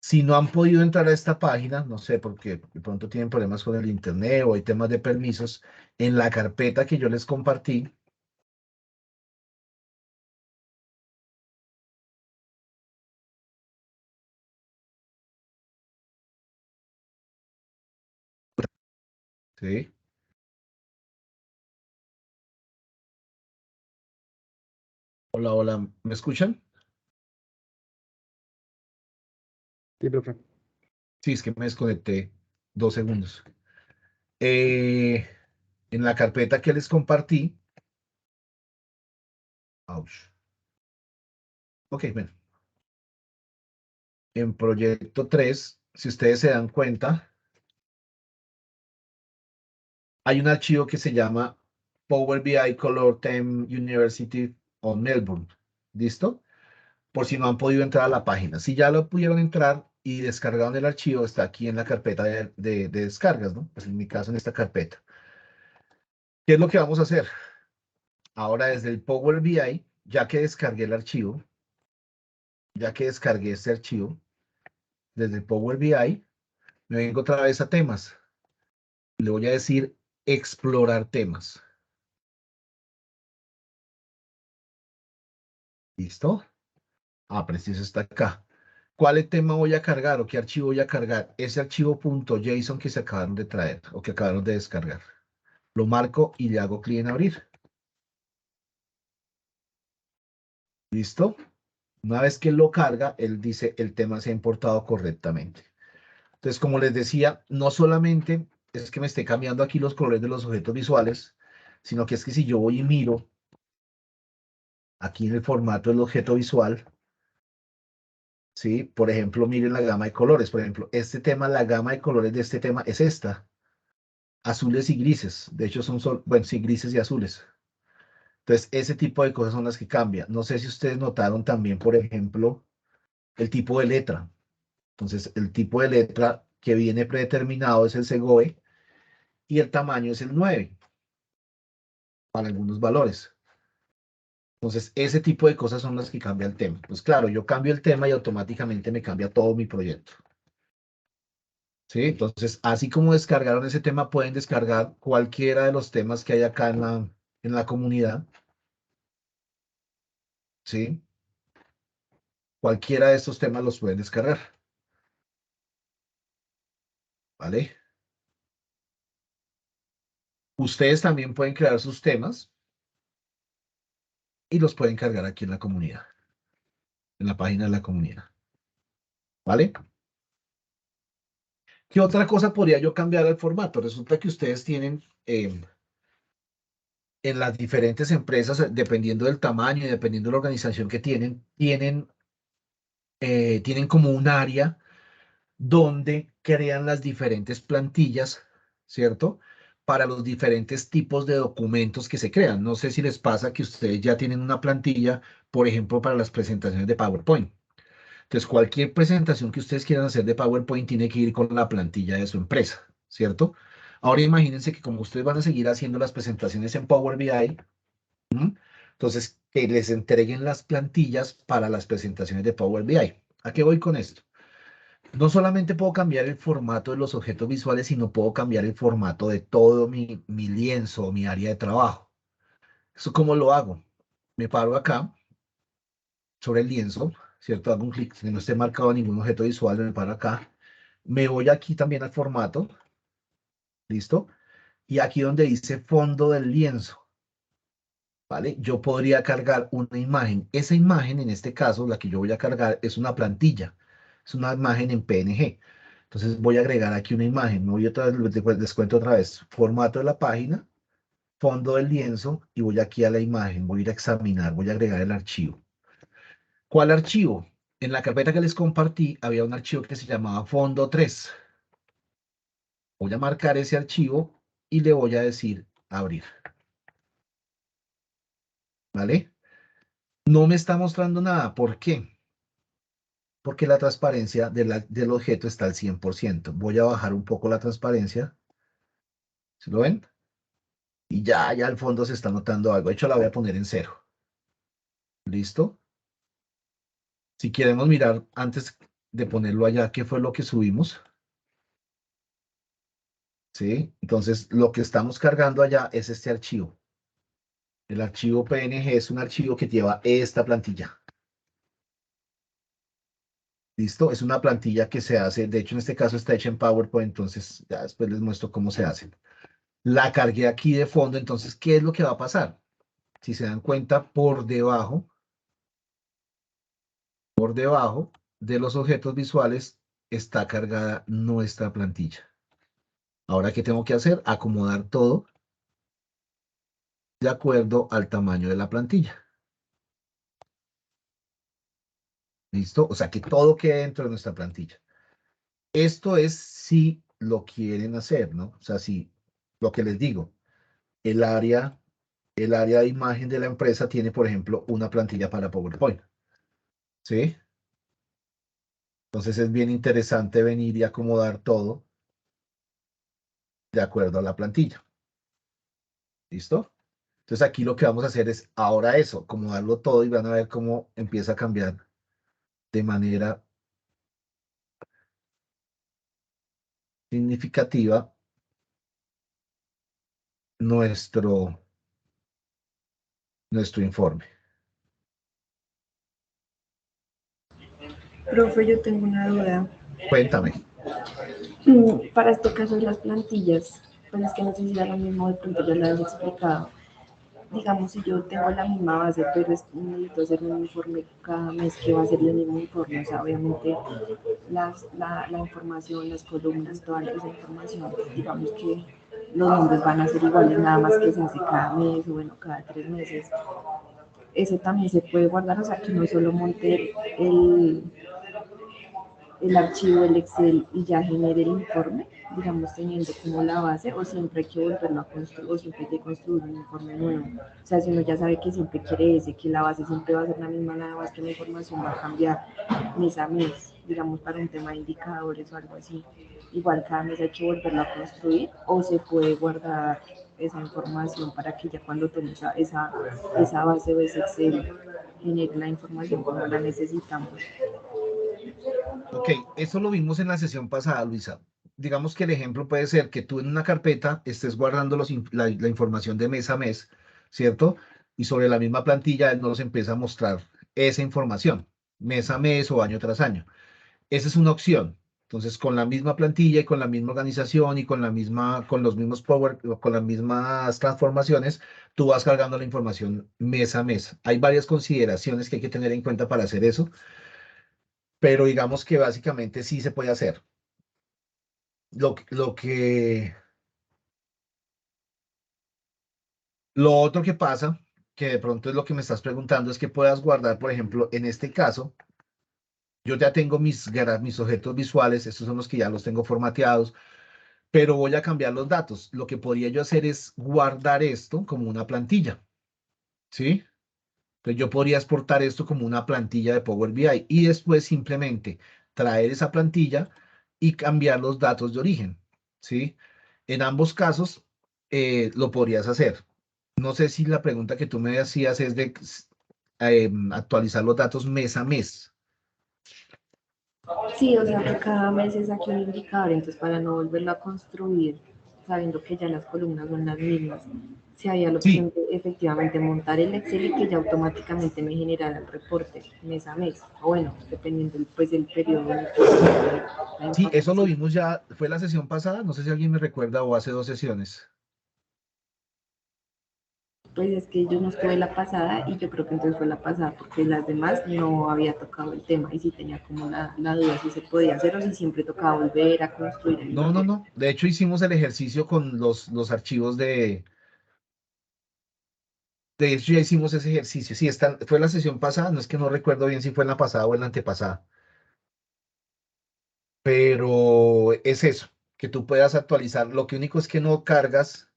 Si no han podido entrar a esta página, no sé, porque de pronto tienen problemas con el internet o hay temas de permisos, en la carpeta que yo les compartí, ¿sí? Hola, hola, ¿me escuchan? Sí, profe. Sí, es que me desconecté 2 segundos. Eh, en la carpeta que les compartí, ouch. Ok, bueno, en proyecto 3, si ustedes se dan cuenta, hay un archivo que se llama Power BI Color Theme University of Melbourne. ¿Listo? Por si no han podido entrar a la página. Si ya lo pudieron entrar y descargaron el archivo, está aquí en la carpeta de descargas, ¿no? Pues en mi caso, en esta carpeta. ¿Qué es lo que vamos a hacer? Ahora desde el Power BI, ya que descargué el archivo, ya que descargué este archivo, desde el Power BI, me vengo otra vez a temas. Le voy a decir explorar temas. ¿Listo? Ah, preciso está acá. ¿Cuál tema voy a cargar o qué archivo voy a cargar? Ese archivo .json que se acabaron de traer o que acabaron de descargar. Lo marco y le hago clic en abrir. ¿Listo? Una vez que lo carga, él dice el tema se ha importado correctamente. Entonces, como les decía, no solamente es que me esté cambiando aquí los colores de los objetos visuales, sino que es que si yo voy y miro aquí en el formato del objeto visual, ¿sí? Por ejemplo, miren la gama de colores. Por ejemplo, este tema, la gama de colores de este tema es esta. Azules y grises. De hecho, bueno, sí, grises y azules. Entonces, ese tipo de cosas son las que cambian. No sé si ustedes notaron también, por ejemplo, el tipo de letra. Entonces, el tipo de letra que viene predeterminado es el SEGOE y el tamaño es el 9 para algunos valores. Entonces, ese tipo de cosas son las que cambia el tema. Pues claro, yo cambio el tema y automáticamente me cambia todo mi proyecto. ¿Sí? Entonces, así como descargaron ese tema, pueden descargar cualquiera de los temas que hay acá en la comunidad. ¿Sí? Cualquiera de estos temas los pueden descargar. ¿Vale? Ustedes también pueden crear sus temas y los pueden cargar aquí en la comunidad, en la página de la comunidad. ¿Vale? ¿Qué otra cosa podría yo cambiar al formato? Resulta que ustedes tienen en las diferentes empresas, dependiendo del tamaño y dependiendo de la organización que tienen como un área donde crean las diferentes plantillas, ¿cierto? Para los diferentes tipos de documentos que se crean. No sé si les pasa que ustedes ya tienen una plantilla, por ejemplo, para las presentaciones de PowerPoint. Entonces, cualquier presentación que ustedes quieran hacer de PowerPoint tiene que ir con la plantilla de su empresa, ¿cierto? Ahora imagínense que como ustedes van a seguir haciendo las presentaciones en Power BI, entonces que les entreguen las plantillas para las presentaciones de Power BI. ¿A qué voy con esto? No solamente puedo cambiar el formato de los objetos visuales, sino puedo cambiar el formato de todo mi lienzo o mi área de trabajo. ¿Eso cómo lo hago? Me paro acá sobre el lienzo, ¿cierto? Hago un clic, que no esté marcado ningún objeto visual, me paro acá. Me voy aquí también al formato, ¿listo? Y aquí donde dice fondo del lienzo, ¿vale? Yo podría cargar una imagen. Esa imagen, en este caso, la que yo voy a cargar es una plantilla, es una imagen en PNG. Entonces voy a agregar aquí una imagen. Me voy otra vez, les cuento otra vez. Formato de la página, fondo del lienzo y voy aquí a la imagen. Voy a ir a examinar, voy a agregar el archivo. ¿Cuál archivo? En la carpeta que les compartí había un archivo que se llamaba fondo 3. Voy a marcar ese archivo y le voy a decir abrir. ¿Vale? No me está mostrando nada. ¿Por qué? Porque la transparencia del objeto está al 100%. Voy a bajar un poco la transparencia. ¿Se lo ven? Y ya al fondo se está notando algo. De hecho, la voy a poner en 0. ¿Listo? Si queremos mirar antes de ponerlo allá, ¿qué fue lo que subimos? ¿Sí? Entonces, lo que estamos cargando allá es este archivo. El archivo PNG es un archivo que lleva esta plantilla. ¿Listo? Es una plantilla que se hace, de hecho en este caso está hecha en PowerPoint, entonces ya después les muestro cómo se hace. La cargué aquí de fondo, entonces, ¿qué es lo que va a pasar? Si se dan cuenta, por debajo Por debajo de los objetos visuales está cargada nuestra plantilla. Ahora, ¿qué tengo que hacer? Acomodar todo de acuerdo al tamaño de la plantilla. ¿Listo? O sea, que todo quede dentro de nuestra plantilla. Esto es si lo quieren hacer, ¿no? O sea, si lo que les digo, el área de imagen de la empresa tiene, por ejemplo, una plantilla para PowerPoint. ¿Sí? Entonces es bien interesante venir y acomodar todo de acuerdo a la plantilla. ¿Listo? Entonces aquí lo que vamos a hacer es ahora eso, acomodarlo todo y van a ver cómo empieza a cambiar de manera significativa nuestro informe. Profe, yo tengo una duda. Cuéntame. Para este caso de las plantillas, pues es que no sé si era lo mismo, de pronto ya lo habías explicado. Digamos, si yo tengo la misma base, pero necesito hacer un informe cada mes que va a ser el mismo informe, o sea, obviamente la información, las columnas, toda esa información, digamos que los números van a ser iguales, nada más que se hace cada mes o bueno, cada 3 meses. Eso también se puede guardar, o sea, que no solo monte el archivo, el Excel y ya genere el informe, digamos, teniendo como la base, o siempre hay que volverlo a construir, o siempre hay que construir un informe nuevo. O sea, si uno ya sabe que siempre quiere ese, que la base siempre va a ser la misma, nada más que la información va a cambiar mes a mes, digamos, para un tema de indicadores o algo así. Igual cada mes hay que volverlo a construir, o se puede guardar esa información para que ya cuando tome esa base o ese Excel genere la información como la necesitamos. Ok, eso lo vimos en la sesión pasada, Luisa. Digamos que el ejemplo puede ser que tú en una carpeta estés guardando la información de mes a mes, ¿cierto? Y sobre la misma plantilla él nos empieza a mostrar esa información, mes a mes o año tras año. Esa es una opción. Entonces, con la misma plantilla y con la misma organización y con los mismos con las mismas transformaciones, tú vas cargando la información mes a mes. Hay varias consideraciones que hay que tener en cuenta para hacer eso, pero digamos que básicamente sí se puede hacer. Lo que, lo otro que pasa, que de pronto es lo que me estás preguntando, es que puedas guardar, por ejemplo, en este caso, yo ya tengo mis objetos visuales, estos son los que ya los tengo formateados, pero voy a cambiar los datos. Lo que podría yo hacer es guardar esto como una plantilla, ¿sí? Entonces yo podría exportar esto como una plantilla de Power BI y después simplemente traer esa plantilla y cambiar los datos de origen, ¿sí? En ambos casos lo podrías hacer. No sé si la pregunta que tú me hacías es de actualizar los datos mes a mes. Sí, o sea, que cada mes es aquí un indicador, entonces para no volverlo a construir, sabiendo que ya las columnas son las mismas, si había la Sí, opción de efectivamente montar el Excel y que ya automáticamente me generara el reporte mes a mes, o bueno, dependiendo pues, del periodo en el que la sí, eso lo información. vimos ya, fue la sesión pasada, no sé si alguien me recuerda o hace 2 sesiones. Pues es que yo no estuve la pasada y yo creo que entonces fue la pasada porque las demás no había tocado el tema y sí tenía como la duda si se podía hacer o si siempre tocaba volver a construir el No, no, informe. no. De hecho, hicimos el ejercicio con los archivos de hecho, ya hicimos ese ejercicio. Sí, fue la sesión pasada, no es que no recuerdo bien si fue en la pasada o en la antepasada, pero es eso, que tú puedas actualizar. Lo que único es que no cargas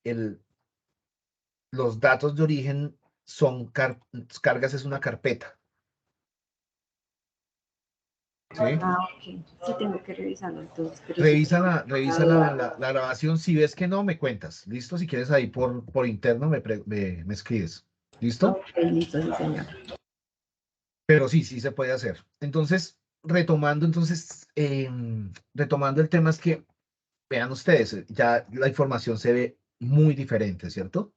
el, los datos de origen, cargas es una carpeta, ¿sí? Ah, ok. Sí tengo que revisarlo entonces, pero sí Revisa tengo la revisa duda. la grabación. Si ves que no, me cuentas. ¿Listo? Si quieres ahí por interno me escribes. ¿Listo? Ok, listo, sí, señor. Pero sí, sí se puede hacer. Entonces, retomando el tema es que, vean ustedes, ya la información se ve muy diferente, ¿cierto?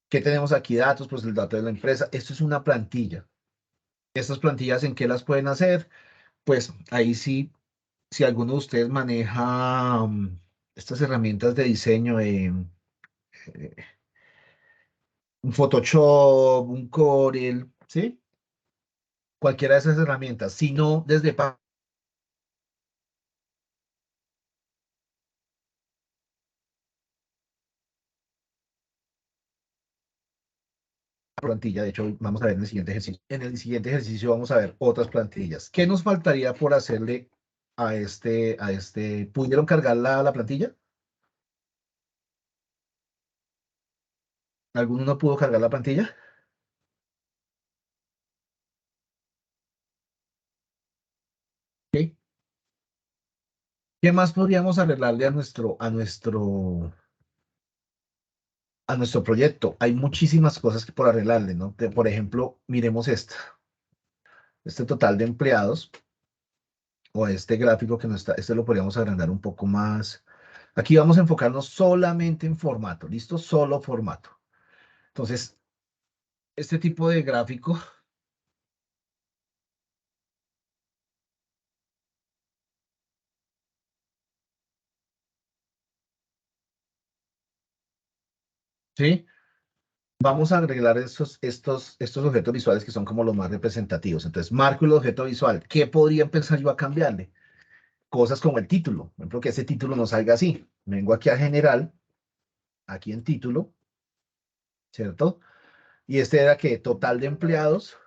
¿Qué tenemos aquí? Datos, pues el dato de la empresa. Esto es una plantilla. Estas plantillas, ¿en qué las pueden hacer? Pues ahí sí, si alguno de ustedes maneja estas herramientas de diseño, eh, un Photoshop, un Corel, ¿sí? cualquiera de esas herramientas, sino desde plantilla. De hecho, vamos a ver en el siguiente ejercicio. En el siguiente ejercicio vamos a ver otras plantillas. ¿Qué nos faltaría por hacerle a este? ¿Pudieron cargar la plantilla? ¿Alguno no pudo cargar la plantilla? ¿Ok? ¿Qué más podríamos arreglarle a nuestro proyecto? Hay muchísimas cosas que por arreglarle, ¿no? Por ejemplo, miremos este total de empleados o este gráfico que no está, este lo podríamos agrandar un poco más. Aquí vamos a enfocarnos solamente en formato, ¿listo? Solo formato. Entonces, este tipo de gráfico, ¿sí? Vamos a arreglar estos objetos visuales que son como los más representativos. Entonces, marco el objeto visual. ¿Qué podría empezar yo a cambiarle? Cosas como el título. Por ejemplo, que ese título no salga así. Vengo aquí a general, aquí en título, ¿cierto? Y este era que total de empleados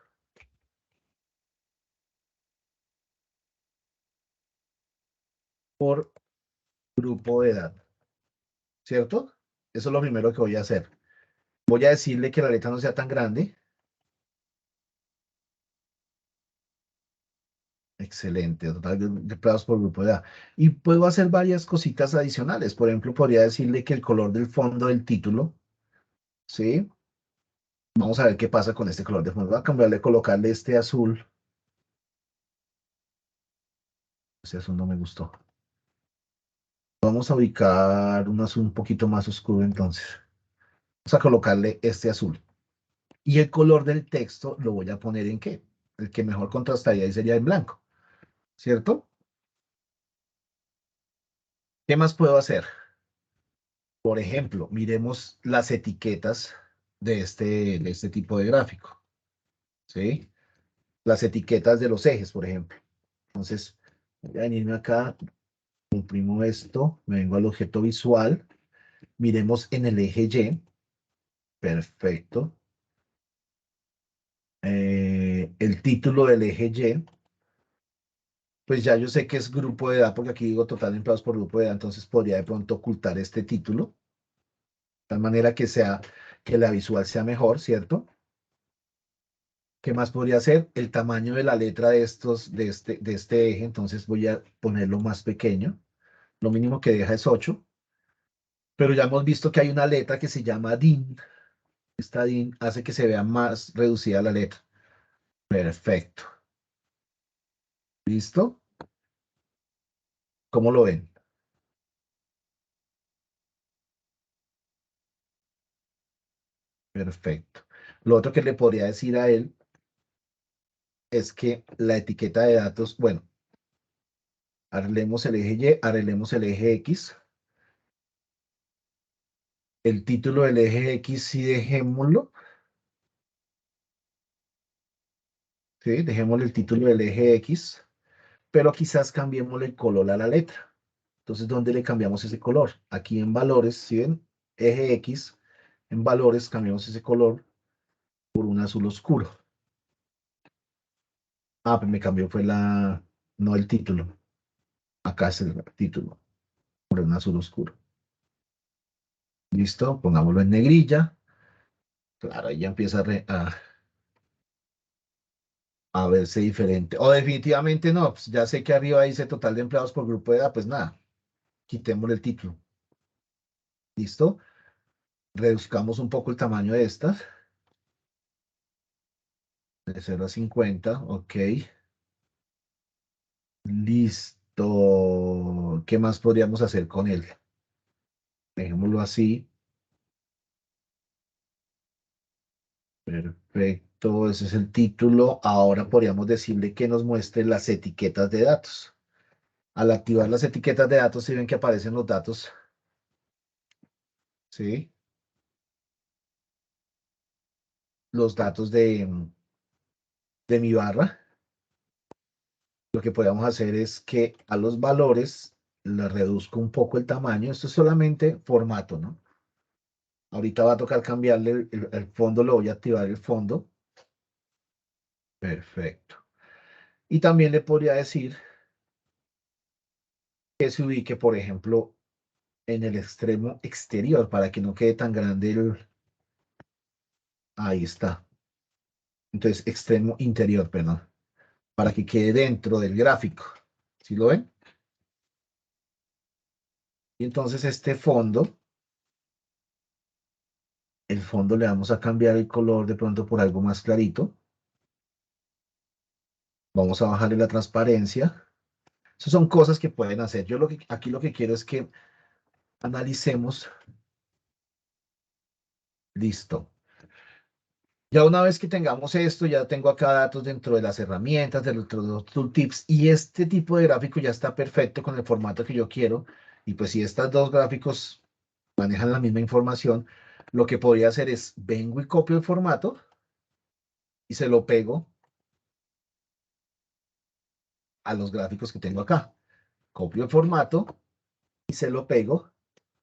por grupo de edad, ¿cierto? Eso es lo primero que voy a hacer. Voy a decirle que la letra no sea tan grande. Excelente, total de empleados por grupo de edad. Y puedo hacer varias cositas adicionales. Por ejemplo, podría decirle que el color del fondo del título, ¿sí? Vamos a ver qué pasa con este color de fondo. Voy a cambiarle, colocarle este azul. Este azul no me gustó. Vamos a ubicar un azul un poquito más oscuro entonces. Vamos a colocarle este azul. Y el color del texto lo voy a poner ¿en qué? El que mejor contrastaría ahí sería en blanco, ¿cierto? ¿Qué más puedo hacer? Por ejemplo, miremos las etiquetas de este tipo de gráfico, ¿sí? Las etiquetas de los ejes, por ejemplo. Entonces, voy a venirme acá, comprimo esto, me vengo al objeto visual, miremos en el eje Y, perfecto. El título del eje Y, pues ya yo sé que es grupo de edad, porque aquí digo total de empleados por grupo de edad, entonces podría de pronto ocultar este título, de tal manera que la visual sea mejor, ¿cierto? ¿Qué más podría hacer? El tamaño de la letra de este eje, entonces voy a ponerlo más pequeño. Lo mínimo que deja es 8, pero ya hemos visto que hay una letra que se llama DIN. Esta DIN hace que se vea más reducida la letra. Perfecto. ¿Listo? ¿Cómo lo ven? Perfecto. Lo otro que le podría decir a él es que la etiqueta de datos, bueno, arreglemos el eje Y, arreglemos el eje X. El título del eje X sí dejémoslo. ¿Sí? Dejémosle el título del eje X, pero quizás cambiémosle el color a la letra. Entonces, ¿dónde le cambiamos ese color? Aquí en valores, ¿sí ven? Eje X, en valores cambiamos ese color por un azul oscuro. Ah, pues me cambió fue no el título. Acá es el título, por un azul oscuro. ¿Listo? Pongámoslo en negrilla. Claro, ahí ya empieza a verse diferente. O definitivamente no, pues ya sé que arriba dice total de empleados por grupo de edad, pues nada, quitémosle el título. ¿Listo? Reduzcamos un poco el tamaño de estas. De 0 a 50, ok. Listo. ¿Qué más podríamos hacer con él? Dejémoslo así. Perfecto, ese es el título. Ahora podríamos decirle que nos muestre las etiquetas de datos. Al activar las etiquetas de datos, si ven que aparecen los datos, ¿sí? Los datos de mi barra. lo que podemos hacer es que a los valores le reduzco un poco el tamaño. Esto es solamente formato, ¿no? Ahorita va a tocar cambiarle el fondo, lo voy a activar el fondo. Perfecto. Y también le podría decir que se ubique, por ejemplo, en el extremo exterior para que no quede tan grande el... Ahí está. Entonces, extremo interior, perdón. Para que quede dentro del gráfico. ¿Sí lo ven? Y entonces este fondo, el fondo le vamos a cambiar el color de pronto por algo más clarito. Vamos a bajarle la transparencia. Esas son cosas que pueden hacer. Yo aquí lo que quiero es que analicemos. Listo. Ya una vez que tengamos esto, ya tengo acá datos dentro de las herramientas, de los tooltips, y este tipo de gráfico ya está perfecto con el formato que yo quiero. Y pues si estos dos gráficos manejan la misma información, lo que podría hacer es, vengo y copio el formato y se lo pego a los gráficos que tengo acá. Copio el formato y se lo pego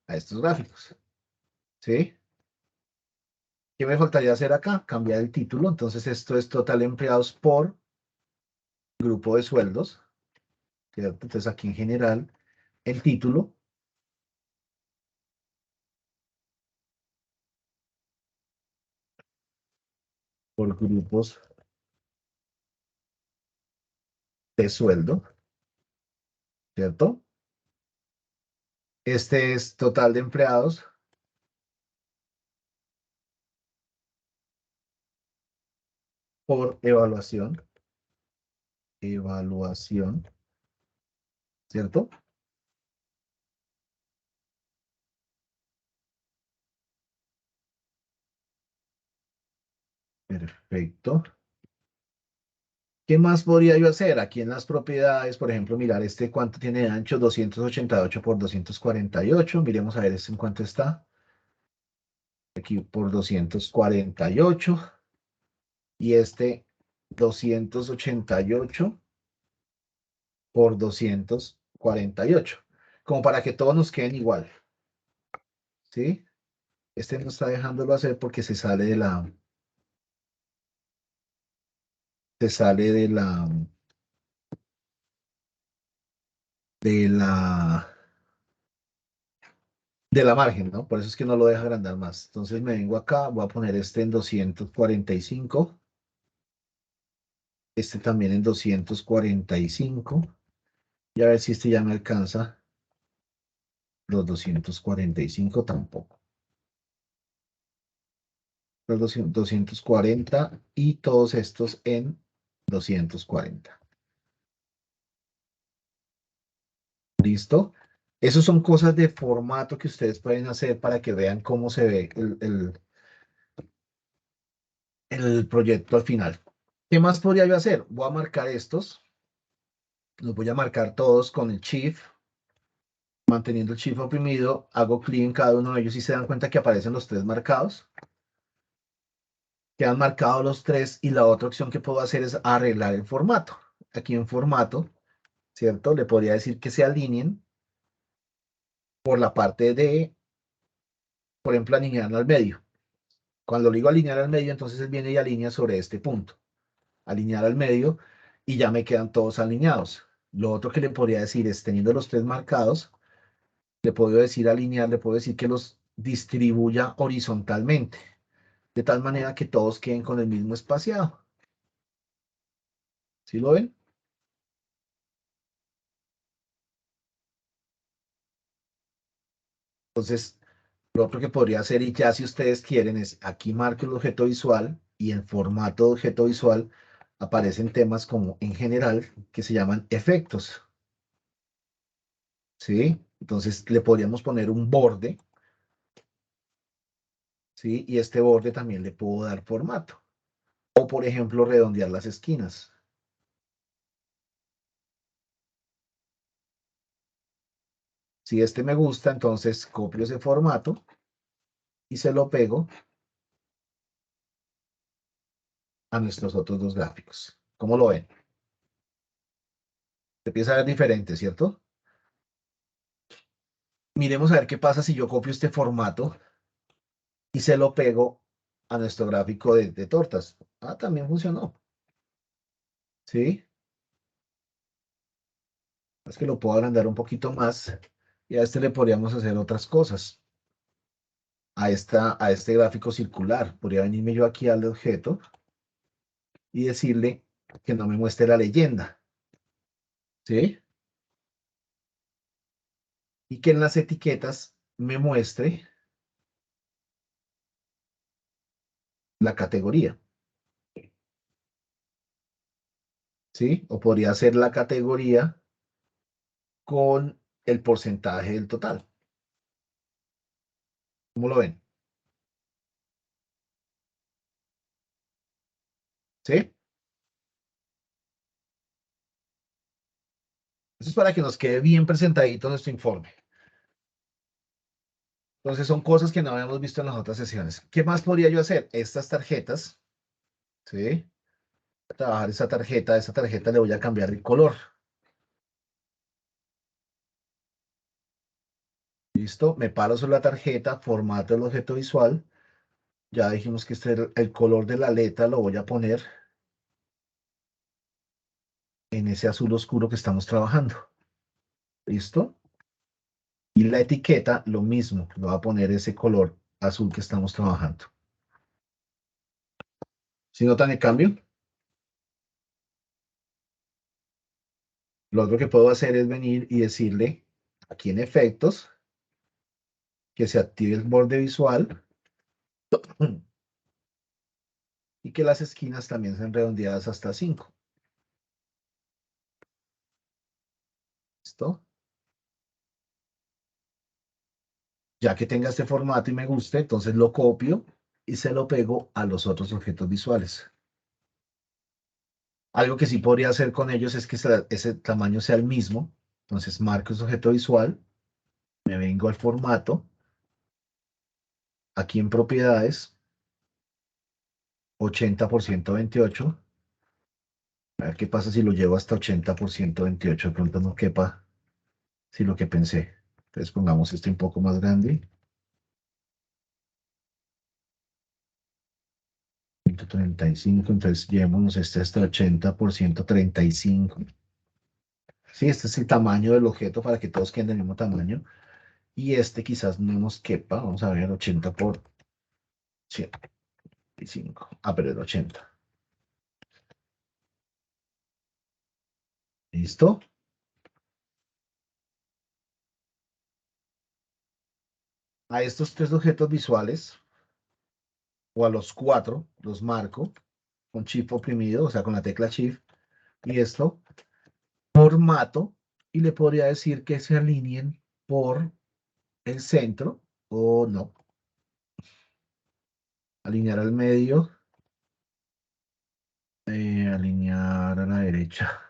a estos gráficos. ¿Sí? ¿Qué me faltaría hacer acá? Cambiar el título. Entonces esto es total empleados por grupo de sueldos. ¿Cierto? Entonces aquí en general, el título. Por grupos de sueldo. ¿Cierto? Este es total de empleados por evaluación. Evaluación. ¿Cierto? Perfecto. ¿Qué más podría yo hacer? Aquí en las propiedades, por ejemplo, mirar este cuánto tiene de ancho, 288 por 248. Miremos a ver este en cuánto está. Aquí por 248. Y este 288 por 248. Como para que todos nos queden igual. ¿Sí? Este no está dejándolo hacer porque se sale de la... Se sale de la... De la... De la margen, ¿no? Por eso es que no lo deja agrandar más. Entonces me vengo acá, voy a poner este en 245. Este también en 245. Y a ver si este ya me alcanza los 245 tampoco. Los 240 y todos estos en 240. ¿Listo? Esas son cosas de formato que ustedes pueden hacer para que vean cómo se ve el proyecto al final. ¿Qué más podría yo hacer? Voy a marcar estos. Los voy a marcar todos con el Shift. Manteniendo el Shift oprimido, hago clic en cada uno de ellos y se dan cuenta que aparecen los tres marcados. Quedan marcados los tres y la otra opción que puedo hacer es arreglar el formato. Aquí en formato, ¿cierto? Le podría decir que se alineen por la parte de, por ejemplo, alinear al medio. Cuando le digo alinear al medio, entonces él viene y alinea sobre este punto. Alinear al medio y ya me quedan todos alineados. Lo otro que le podría decir es, teniendo los tres marcados, le puedo decir alinear, le puedo decir que los distribuya horizontalmente, de tal manera que todos queden con el mismo espaciado. ¿Sí lo ven? Entonces, lo otro que podría hacer, y ya si ustedes quieren, es aquí marco el objeto visual y en formato de objeto visual aparecen temas como en general que se llaman efectos. ¿Sí? Entonces le podríamos poner un borde. ¿Sí? Y este borde también le puedo dar formato. O por ejemplo, redondear las esquinas. Si este me gusta, entonces copio ese formato y se lo pego a nuestros otros dos gráficos. ¿Cómo lo ven? Se empieza a ver diferente, ¿cierto? Miremos a ver qué pasa si yo copio este formato y se lo pego a nuestro gráfico de tortas. Ah, también funcionó. ¿Sí? Es que lo puedo agrandar un poquito más y a este le podríamos hacer otras cosas. A este gráfico circular. Podría venirme yo aquí al objeto y decirle que no me muestre la leyenda. ¿Sí? Y que en las etiquetas me muestre la categoría. ¿Sí? O podría ser la categoría con el porcentaje del total. ¿Cómo lo ven? ¿Sí? Eso es para que nos quede bien presentadito nuestro informe. Entonces son cosas que no habíamos visto en las otras sesiones. ¿Qué más podría yo hacer? Estas tarjetas, ¿sí? Voy a trabajar esta tarjeta le voy a cambiar el color. ¿Listo? Me paro sobre la tarjeta, formato del objeto visual. Ya dijimos que el color de la letra lo voy a poner en ese azul oscuro que estamos trabajando. ¿Listo? Y la etiqueta, lo mismo, lo voy a poner ese color azul que estamos trabajando. ¿Sí notan el cambio? Lo otro que puedo hacer es venir y decirle aquí en efectos que se active el borde visual y que las esquinas también sean redondeadas hasta 5. ¿Listo? Ya que tenga este formato y me guste, entonces lo copio y se lo pego a los otros objetos visuales. Algo que sí podría hacer con ellos es que ese tamaño sea el mismo. Entonces marco ese objeto visual, me vengo al formato, aquí en propiedades, 80 por 128. A ver qué pasa si lo llevo hasta 80 por 128. De pronto no quepa si lo que pensé. Entonces pongamos este un poco más grande. 135, entonces llevémonos este hasta 80 por 135. Sí, este es el tamaño del objeto para que todos queden del mismo tamaño. Y este quizás no nos quepa. Vamos a ver, 80 por 125. Ah, pero el 80. ¿Listo? A estos tres objetos visuales, o a los cuatro, los marco con Shift oprimido, o sea, con la tecla Shift. Y esto, formato, y le podría decir que se alineen por el centro, o no. Alinear al medio, alinear a la derecha.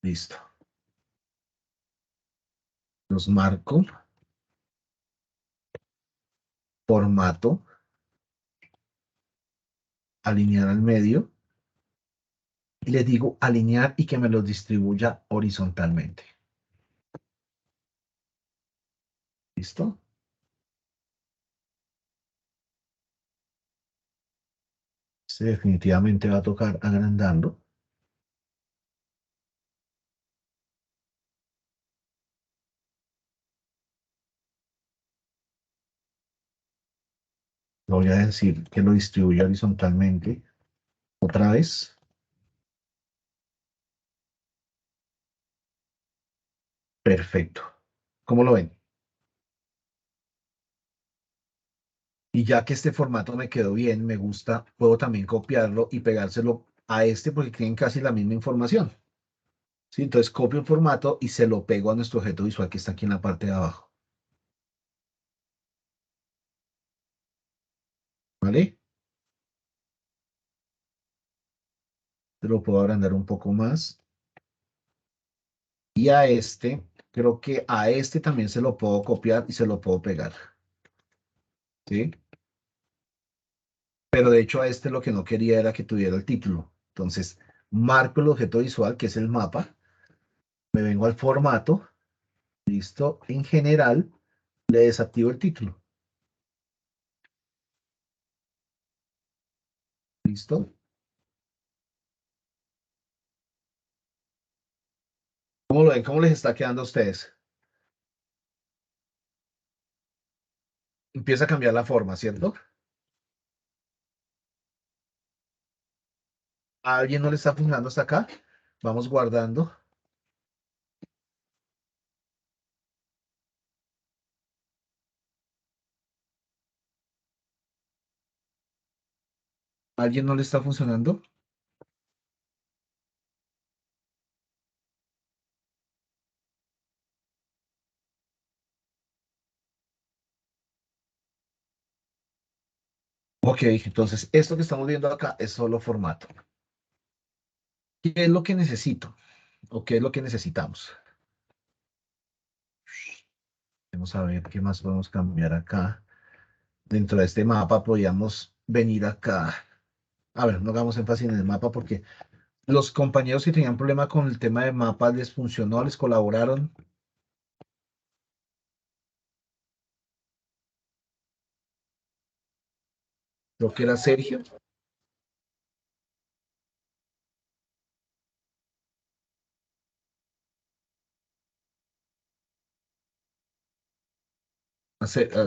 Listo. Los marco. Formato. Alinear al medio. Y le digo alinear y que me los distribuya horizontalmente. ¿Listo? Este definitivamente va a tocar agrandando. Lo voy a decir que lo distribuya horizontalmente. Otra vez. Perfecto. ¿Cómo lo ven? Y ya que este formato me quedó bien, me gusta, puedo también copiarlo y pegárselo a este porque tienen casi la misma información. ¿Sí? Entonces copio el formato y se lo pego a nuestro objeto visual que está aquí en la parte de abajo. ¿Vale? Te lo puedo agrandar un poco más. Y a este, creo que a este también se lo puedo copiar y se lo puedo pegar. ¿sí? Pero de hecho a este lo que no quería era que tuviera el título. Entonces, marco el objeto visual, que es el mapa, me vengo al formato, listo, en general, le desactivo el título. ¿Listo? ¿Cómo lo ven? ¿Cómo les está quedando a ustedes? Empieza a cambiar la forma, ¿cierto? ¿A alguien no le está funcionando hasta acá? Vamos guardando. ¿A alguien no le está funcionando? Ok, entonces esto que estamos viendo acá es solo formato. ¿Qué es lo que necesito? ¿O qué es lo que necesitamos? Vamos a ver qué más podemos cambiar acá. Dentro de este mapa podríamos venir acá. A ver, no hagamos énfasis en el mapa porque los compañeros que tenían problema con el tema de mapas les funcionó, les colaboraron. Creo que era Sergio.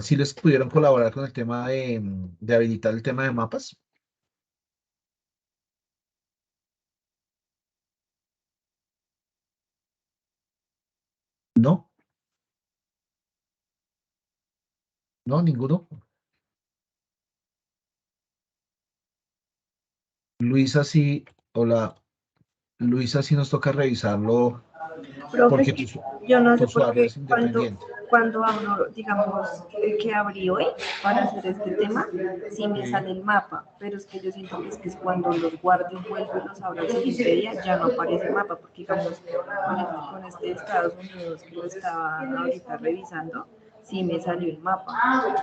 ¿Sí les pudieron colaborar con el tema de habilitar el tema de mapas? No, no, ninguno. Luisa sí, hola, Luisa sí nos toca revisarlo Profe, es porque que yo no tu sé por usuario qué es independiente. cuando abro, digamos, el que abrí hoy para hacer este tema, sí me Sí. sale el mapa, pero es que yo siento que es cuando los guardo y vuelvo y los abro el siguiente día, ya no aparece el mapa, porque digamos, con este de Estados Unidos que lo estaba ahorita revisando, sí me salió el mapa.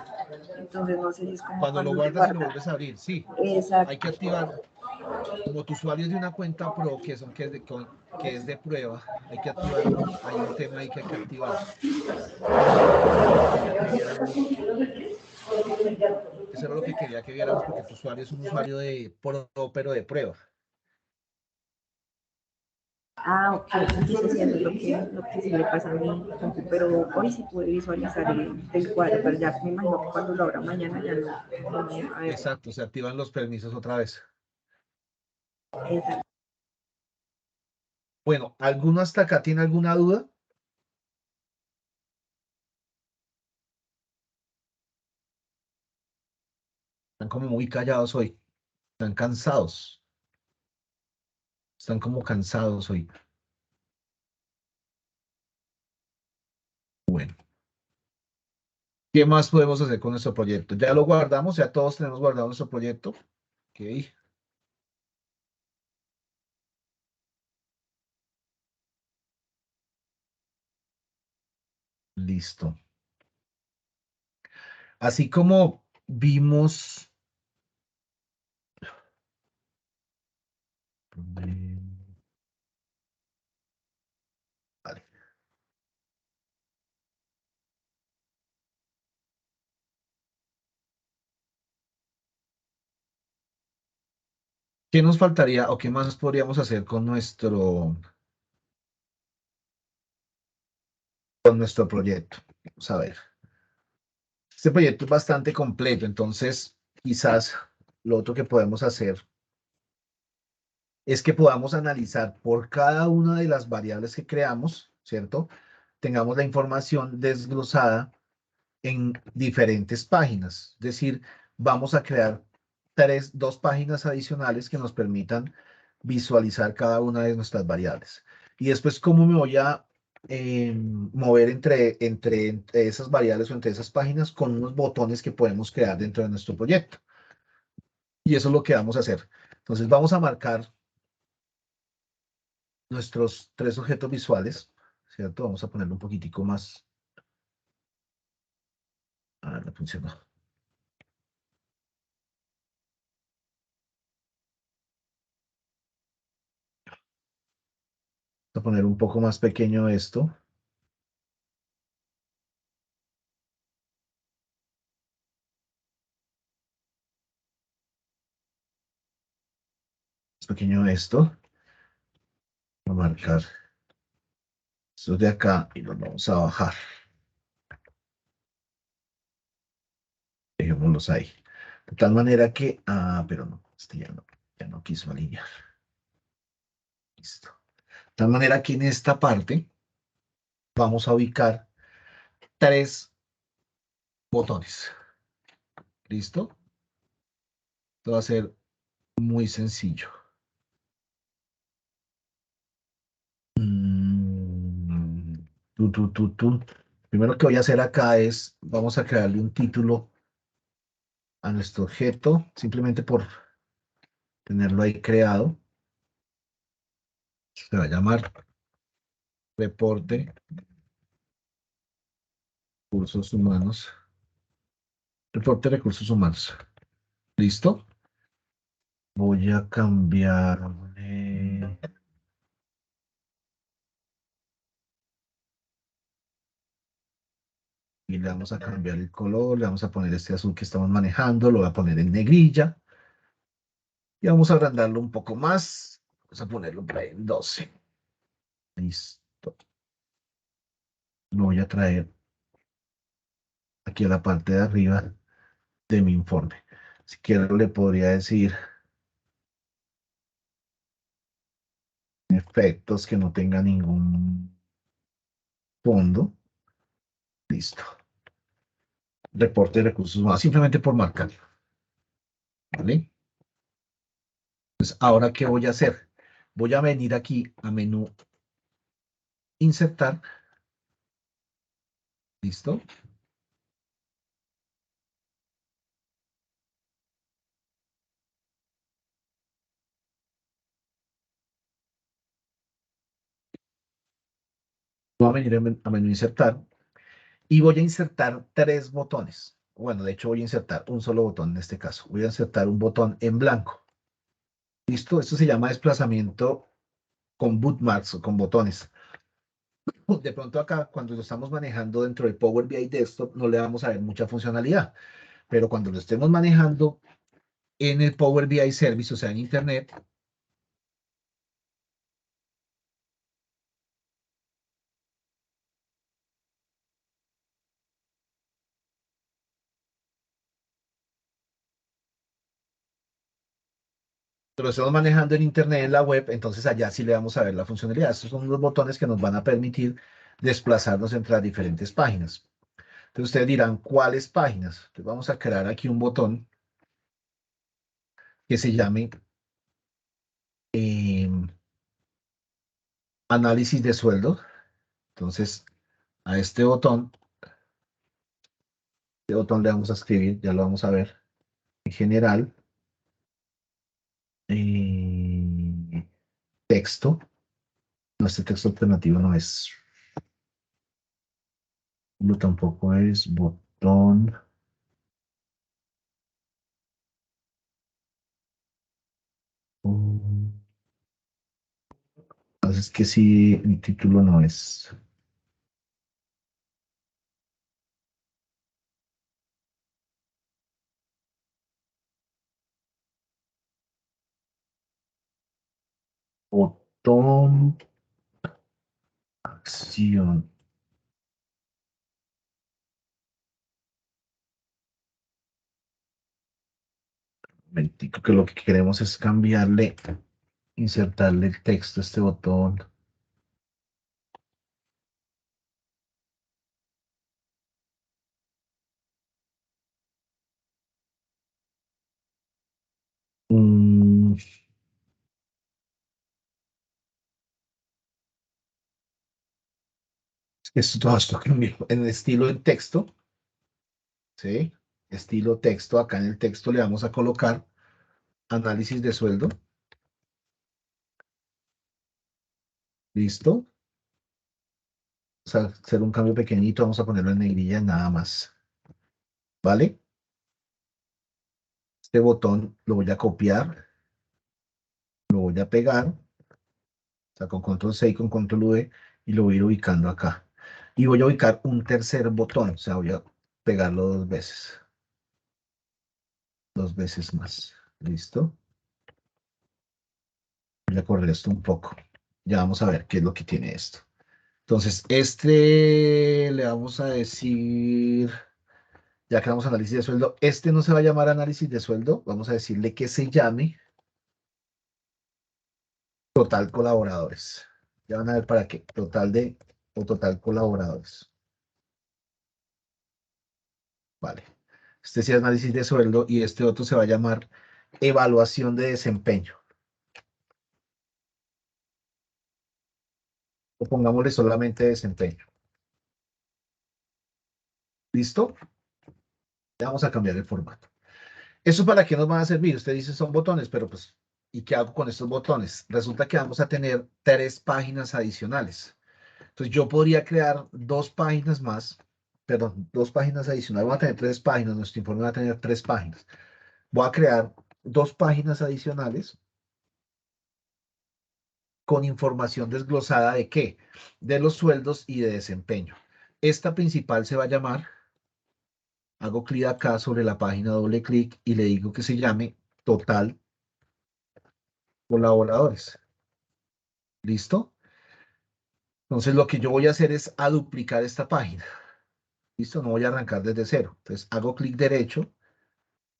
Entonces no sé si es como Cuando lo cuando se guardas y lo guarda. vuelves a abrir, sí, hay que Exacto. activar, como tu usuario es de una cuenta pro, que es de prueba, hay que activar hay un tema ahí que hay que activar. Eso era lo que quería que viéramos. Eso era lo que quería que viéramos porque tu usuario es un usuario de pro, pero de prueba. Ah, ok, entonces sí, eso es lo que sí me pasa a mí, pero hoy sí pude visualizar el cuadro, pero ya me imagino que cuando lo abra mañana ya no me deja ver. Exacto, se activan los permisos otra vez. Exacto. Bueno, ¿alguno hasta acá tiene alguna duda? Están como muy callados hoy, están cansados, están como cansados hoy. Bueno, ¿qué más podemos hacer con nuestro proyecto? Ya lo guardamos, ya todos tenemos guardado nuestro proyecto. Ok, listo. Así como vimos... Vale. ¿Qué nos faltaría o qué más podríamos hacer con nuestro proyecto? Vamos a ver. Este proyecto es bastante completo, entonces quizás lo otro que podemos hacer es que podamos analizar por cada una de las variables que creamos, ¿cierto? Tengamos la información desglosada en diferentes páginas. Es decir, vamos a crear dos páginas adicionales que nos permitan visualizar cada una de nuestras variables. Y después, ¿cómo me voy a mover entre esas variables o entre esas páginas con unos botones que podemos crear dentro de nuestro proyecto? Y eso es lo que vamos a hacer. Entonces, vamos a marcar nuestros tres objetos visuales, ¿cierto? Vamos a ponerlo un poquitico más. Ah, no funcionó. a poner un poco más pequeño esto. Más pequeño esto. Voy a marcar estos de acá y los vamos a bajar. Dejémoslos ahí. De tal manera que, pero no, este ya no quiso alinear. Listo. De tal manera que en esta parte vamos a ubicar 3 botones. ¿Listo? Esto va a ser muy sencillo. Tú. Primero que voy a hacer acá es, vamos a crearle un título a nuestro objeto, simplemente por tenerlo ahí creado. Se va a llamar reporte recursos humanos. Reporte de recursos humanos. ¿Listo? Voy a cambiarle. Y le vamos a cambiar el color, le vamos a poner este azul que estamos manejando, lo voy a poner en negrilla. Y vamos a agrandarlo un poco más. Vamos a ponerlo por ahí en 12. Listo. Lo voy a traer aquí a la parte de arriba de mi informe. Si quiero le podría decir efectos que no tenga ningún fondo. Listo. Reporte de recursos humanos, simplemente por marcar. ¿Vale? Entonces, ahora, ¿qué voy a hacer? Voy a venir aquí a menú insertar. ¿Listo? Voy a venir a menú insertar y voy a insertar 3 botones. Bueno, de hecho voy a insertar un solo botón en este caso. Voy a insertar un botón en blanco. ¿Listo? Esto se llama desplazamiento con bootmarks o con botones. De pronto acá, cuando lo estamos manejando dentro del Power BI Desktop, no le vamos a ver mucha funcionalidad. Pero cuando lo estemos manejando en el Power BI Service, o sea, en Internet, lo estamos manejando en Internet, en la web, entonces allá sí le vamos a ver la funcionalidad. Estos son los botones que nos van a permitir desplazarnos entre las diferentes páginas. Entonces ustedes dirán, ¿cuáles páginas? Entonces vamos a crear aquí un botón que se llame análisis de sueldo. Entonces, a este botón le vamos a escribir, ya lo vamos a ver, en general, texto. No, este texto alternativo no es, no tampoco es botón. Es que sí, el título no es. Botón, acción. Momentico, que lo que queremos es cambiarle, insertarle el texto a este botón. Mm, todo esto cambió. En el estilo de texto, ¿sí? Estilo texto, acá en el texto le vamos a colocar análisis de sueldo. ¿Listo? O sea, hacer un cambio pequeñito, vamos a ponerlo en negrilla nada más. ¿Vale? Este botón lo voy a copiar, lo voy a pegar O sea, con control C y con control V, y lo voy a ir ubicando acá. Y voy a ubicar un tercer botón, o sea, voy a pegarlo dos veces más. ¿Listo? Voy a correr esto un poco. Ya vamos a ver qué es lo que tiene esto. Entonces, este le vamos a decir, ya creamos análisis de sueldo, este no se va a llamar análisis de sueldo, vamos a decirle que se llame total colaboradores. Ya van a ver para qué, total de o total colaboradores. Vale. Este sí es análisis de sueldo y este otro se va a llamar evaluación de desempeño. O pongámosle solamente desempeño. ¿Listo? Ya vamos a cambiar el formato. ¿Eso para qué nos van a servir? Usted dice son botones, pero pues, ¿y qué hago con estos botones? Resulta que vamos a tener 3 páginas adicionales. Entonces yo podría crear 2 páginas más, perdón, 2 páginas adicionales. Vamos a tener 3 páginas, nuestro informe va a tener 3 páginas. Voy a crear 2 páginas adicionales con información desglosada de qué, de los sueldos y de desempeño. Esta principal se va a llamar, hago clic acá sobre la página, doble clic y le digo que se llame total colaboradores. ¿Listo? Entonces lo que yo voy a hacer es a duplicar esta página. ¿Listo? No voy a arrancar desde cero. Entonces hago clic derecho,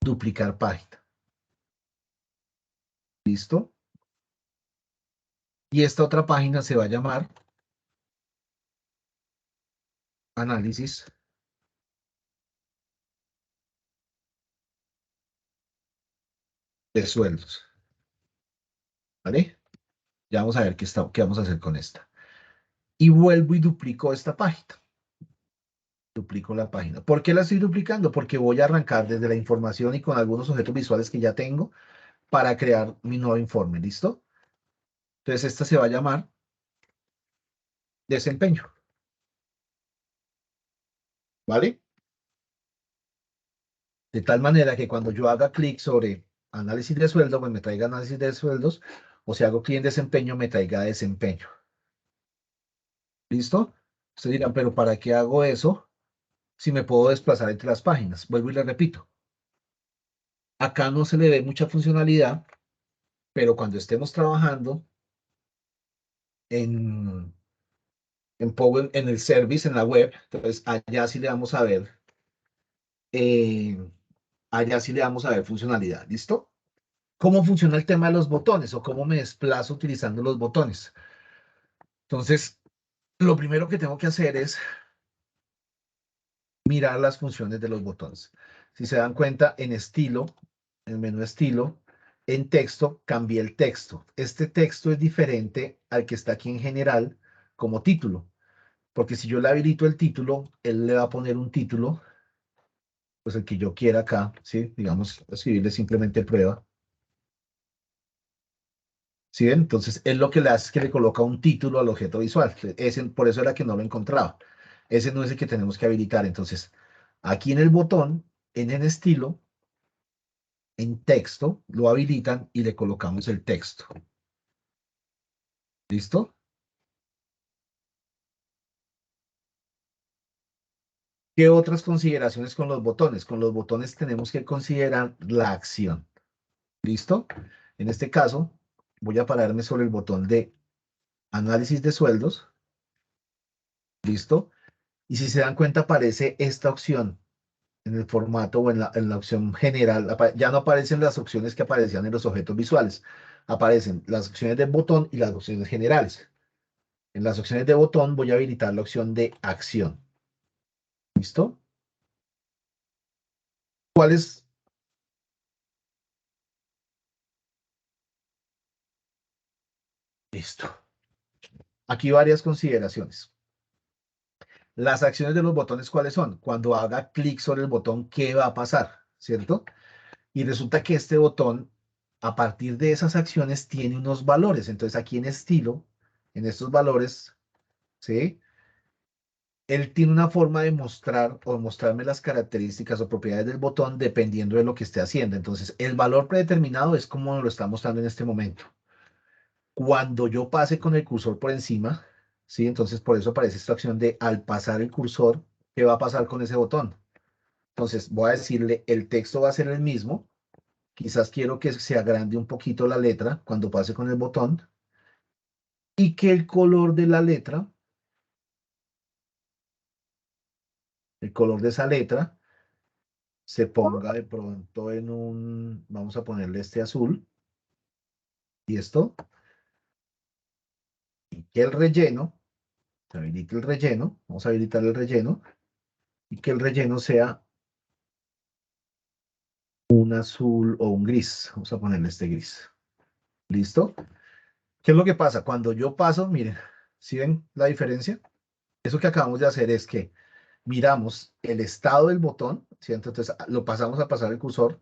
duplicar página. ¿Listo? Y esta otra página se va a llamar análisis de sueldos. ¿Vale? Ya vamos a ver qué vamos a hacer con esta. Y vuelvo y duplico esta página. Duplico la página. ¿Por qué la estoy duplicando? Porque voy a arrancar desde la información y con algunos objetos visuales que ya tengo para crear mi nuevo informe. ¿Listo? Entonces esta se va a llamar desempeño. ¿Vale? De tal manera que cuando yo haga clic sobre análisis de sueldo, pues me traiga análisis de sueldos, o si hago clic en desempeño, me traiga desempeño. ¿Listo? Ustedes dirán, pero ¿para qué hago eso si me puedo desplazar entre las páginas? Vuelvo y le repito. Acá no se le ve mucha funcionalidad, pero cuando estemos trabajando en Power, en el service, en la web, entonces allá sí le vamos a ver, eh, allá sí le vamos a ver funcionalidad. ¿Listo? ¿Cómo funciona el tema de los botones o cómo me desplazo utilizando los botones? Entonces, lo primero que tengo que hacer es mirar las funciones de los botones. Si se dan cuenta, en estilo, en el menú estilo, en texto, cambié el texto. Este texto es diferente al que está aquí en general como título, porque si yo le habilito el título, él le va a poner un título, pues el que yo quiera acá, ¿sí? Digamos, escribirle simplemente prueba. ¿Sí ven? Entonces, él lo que le hace es que le coloca un título al objeto visual. Por eso era que no lo encontraba. Ese no es el que tenemos que habilitar. Entonces, aquí en el botón, en el estilo, en texto, lo habilitan y le colocamos el texto. ¿Listo? ¿Qué otras consideraciones con los botones? Con los botones tenemos que considerar la acción. ¿Listo? En este caso, voy a pararme sobre el botón de análisis de sueldos. ¿Listo? Y si se dan cuenta, aparece esta opción en el formato o en la opción general. Ya no aparecen las opciones que aparecían en los objetos visuales. Aparecen las opciones de botón y las opciones generales. En las opciones de botón voy a habilitar la opción de acción. ¿Listo? ¿Cuál es? Listo. Aquí varias consideraciones. Las acciones de los botones, ¿cuáles son? Cuando haga clic sobre el botón, ¿qué va a pasar? ¿Cierto? Y resulta que este botón, a partir de esas acciones, tiene unos valores. Entonces, aquí en estilo, en estos valores, ¿sí? Él tiene una forma de mostrar o mostrarme las características o propiedades del botón dependiendo de lo que esté haciendo. Entonces, el valor predeterminado es como lo está mostrando en este momento. Cuando yo pase con el cursor por encima, ¿sí? Entonces por eso aparece esta opción de al pasar el cursor, ¿qué va a pasar con ese botón? Entonces voy a decirle, el texto va a ser el mismo. Quizás quiero que se agrande un poquito la letra cuando pase con el botón y que el color de la letra, el color de esa letra, se ponga de pronto en un, vamos a ponerle este azul y esto, y que el relleno, se habilite el relleno, vamos a habilitar el relleno, y que el relleno sea un azul o un gris, vamos a ponerle este gris. ¿Listo? ¿Qué es lo que pasa? Cuando yo paso, miren, ¿sí ven la diferencia? Eso que acabamos de hacer es que miramos el estado del botón, ¿cierto? Entonces lo pasamos a pasar el cursor,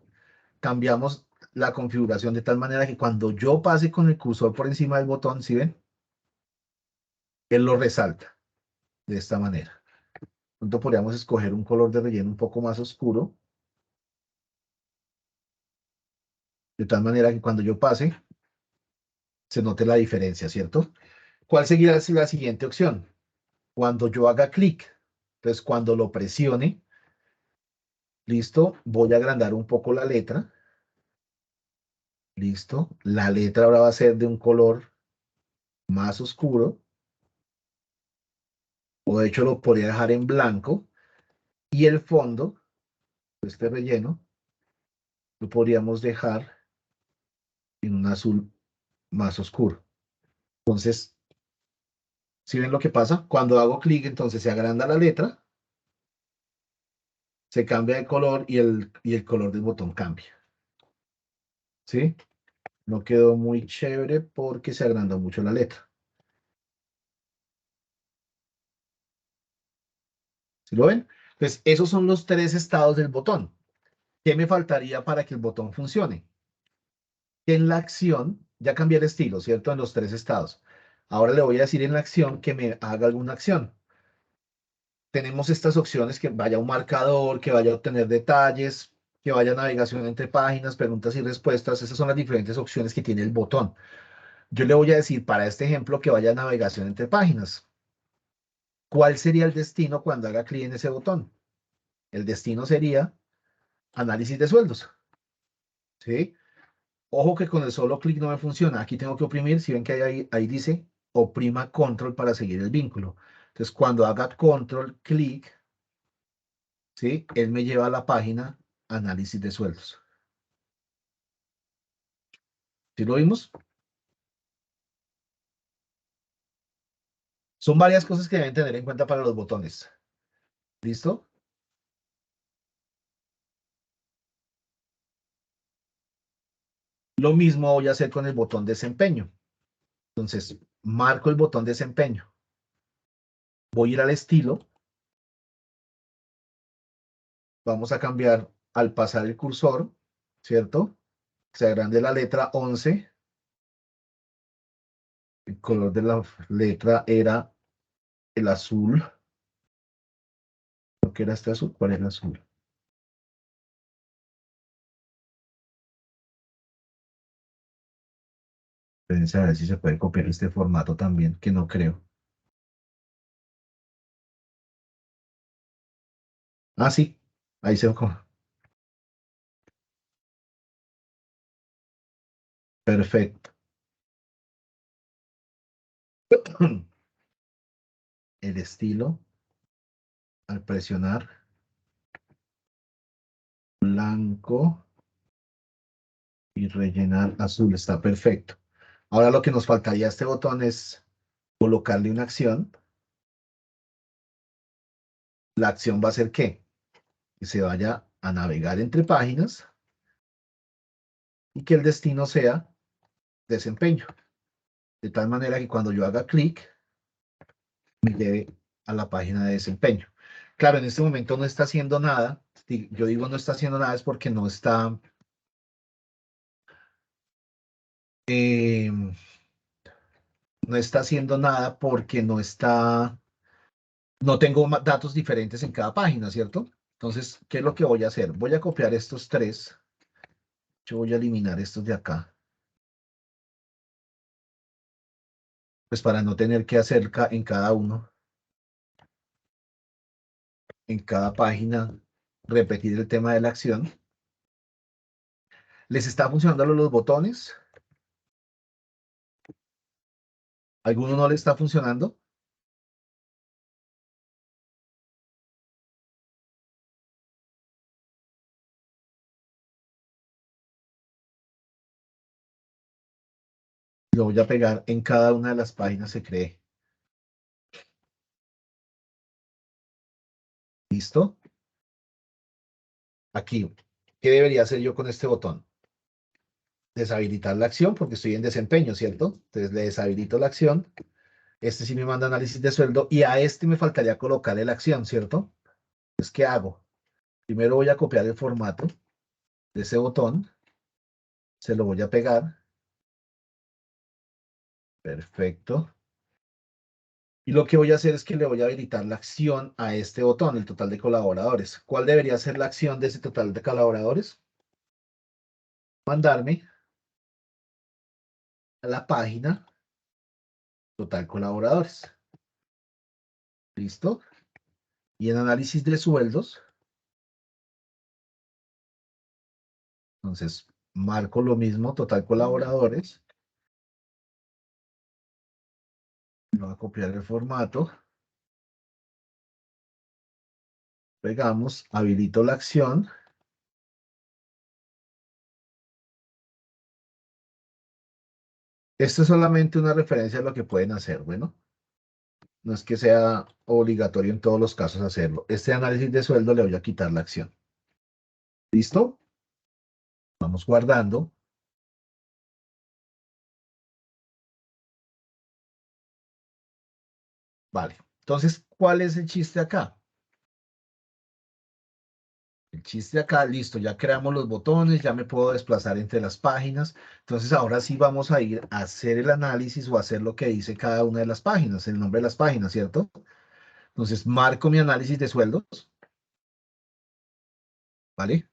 cambiamos la configuración de tal manera que cuando yo pase con el cursor por encima del botón, ¿sí ven? Él lo resalta de esta manera. Entonces podríamos escoger un color de relleno un poco más oscuro, de tal manera que cuando yo pase, se note la diferencia, ¿cierto? ¿Cuál sería la siguiente opción? Cuando yo haga clic, entonces cuando lo presione, listo, voy a agrandar un poco la letra, listo, la letra ahora va a ser de un color más oscuro, o de hecho lo podría dejar en blanco, y el fondo, este relleno, lo podríamos dejar en un azul más oscuro. Entonces, ¿sí ven lo que pasa? Cuando hago clic, entonces se agranda la letra, se cambia de color y el color del botón cambia. ¿Sí? No quedó muy chévere porque se agrandó mucho la letra. ¿Sí lo ven? Entonces, esos son los tres estados del botón. ¿Qué me faltaría para que el botón funcione? Que en la acción, ya cambié el estilo, ¿cierto? En los tres estados. Ahora le voy a decir en la acción que me haga alguna acción. Tenemos estas opciones, que vaya un marcador, que vaya a obtener detalles, que vaya a navegación entre páginas, preguntas y respuestas. Esas son las diferentes opciones que tiene el botón. Yo le voy a decir para este ejemplo que vaya a navegación entre páginas. ¿Cuál sería el destino cuando haga clic en ese botón? El destino sería análisis de sueldos. ¿Sí? Ojo que con el solo clic no me funciona. Aquí tengo que oprimir. Si ven que ahí dice oprima control para seguir el vínculo. Entonces, cuando haga control clic, ¿sí? Él me lleva a la página análisis de sueldos. ¿Sí lo vimos? Son varias cosas que deben tener en cuenta para los botones. ¿Listo? Lo mismo voy a hacer con el botón desempeño. Entonces, marco el botón desempeño. Voy a ir al estilo. Vamos a cambiar al pasar el cursor, ¿cierto? Se agrande la letra 11. El color de la letra era el azul. ¿Lo que era este azul? ¿Cuál era el azul? Espérense a ver si se puede copiar este formato también, que no creo. Ah, sí. Ahí se... Perfecto. El estilo, al presionar, blanco y rellenar azul. Está perfecto. Ahora lo que nos faltaría a este botón es colocarle una acción. La acción va a ser ¿qué? Que se vaya a navegar entre páginas y que el destino sea desempeño. De tal manera que cuando yo haga clic, me lleve a la página de desempeño. Claro, en este momento no está haciendo nada. Yo digo no está haciendo nada es porque no está... no está haciendo nada porque no está... No tengo datos diferentes en cada página, ¿cierto? Entonces, ¿qué es lo que voy a hacer? Voy a copiar estos tres. Yo voy a eliminar estos de acá. pues para no tener que hacer en cada uno, en cada página, repetir el tema de la acción. ¿Les está funcionando los botones? ¿Alguno no le está funcionando? Lo voy a pegar en cada una de las páginas que cree. ¿Listo? Aquí, ¿qué debería hacer yo con este botón? Deshabilitar la acción porque estoy en desempeño, ¿cierto? Entonces le deshabilito la acción. Este sí me manda análisis de sueldo y a este me faltaría colocarle la acción, ¿cierto? Entonces, ¿qué hago? Primero voy a copiar el formato de ese botón. Se lo voy a pegar. Perfecto. Y lo que voy a hacer es que le voy a habilitar la acción a este botón, el total de colaboradores. ¿Cuál debería ser la acción de ese total de colaboradores? Mandarme a la página total colaboradores. ¿Listo? Y en análisis de sueldos, entonces marco lo mismo, total colaboradores. Voy a copiar el formato. Pegamos, habilito la acción. Esto es solamente una referencia a lo que pueden hacer. Bueno, no es que sea obligatorio en todos los casos hacerlo. Este análisis de sueldo le voy a quitar la acción. ¿Listo? Vamos guardando. Vale. Entonces, ¿cuál es el chiste acá? El chiste acá, listo, ya creamos los botones, ya me puedo desplazar entre las páginas. Entonces, ahora sí vamos a ir a hacer el análisis o a hacer lo que dice cada una de las páginas, el nombre de las páginas, ¿cierto? Entonces, marco mi análisis de sueldos. ¿Vale?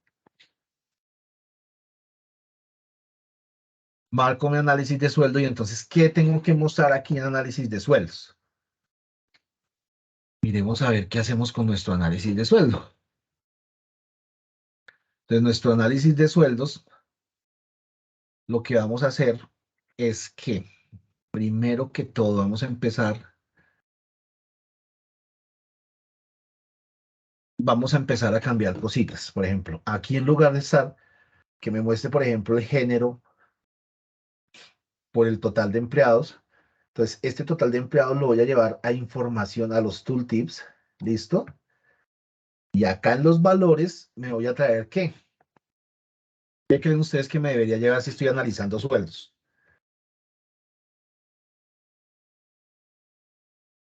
Marco mi análisis de sueldo y entonces, ¿qué tengo que mostrar aquí en análisis de sueldos? Miremos a ver qué hacemos con nuestro análisis de sueldo. Entonces, nuestro análisis de sueldos, lo que vamos a hacer es que, primero que todo, vamos a empezar a cambiar cositas. Por ejemplo, aquí en lugar de estar, que me muestre, por ejemplo, el género por el total de empleados. Entonces, este total de empleados lo voy a llevar a información, a los tooltips. ¿Listo? Y acá en los valores me voy a traer ¿qué? ¿Qué creen ustedes que me debería llevar si estoy analizando sueldos?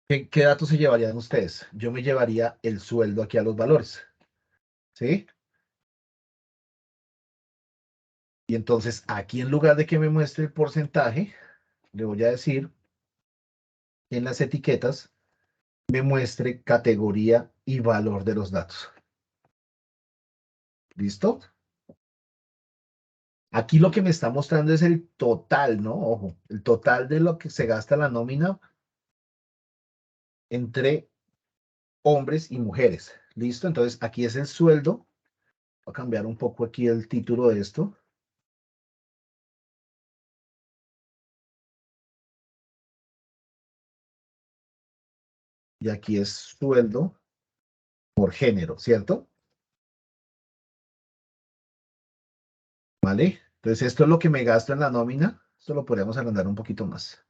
¿Qué datos se llevarían ustedes? Yo me llevaría el sueldo aquí a los valores. ¿Sí? Y entonces aquí en lugar de que me muestre el porcentaje, le voy a decir en las etiquetas, me muestre categoría y valor de los datos. ¿Listo? Aquí lo que me está mostrando es el total, ¿no? Ojo, el total de lo que se gasta la nómina entre hombres y mujeres. ¿Listo? Entonces aquí es el sueldo. Voy a cambiar un poco aquí el título de esto. Y aquí es sueldo por género, ¿cierto? ¿Vale? Entonces esto es lo que me gasto en la nómina. Esto lo podríamos agrandar un poquito más.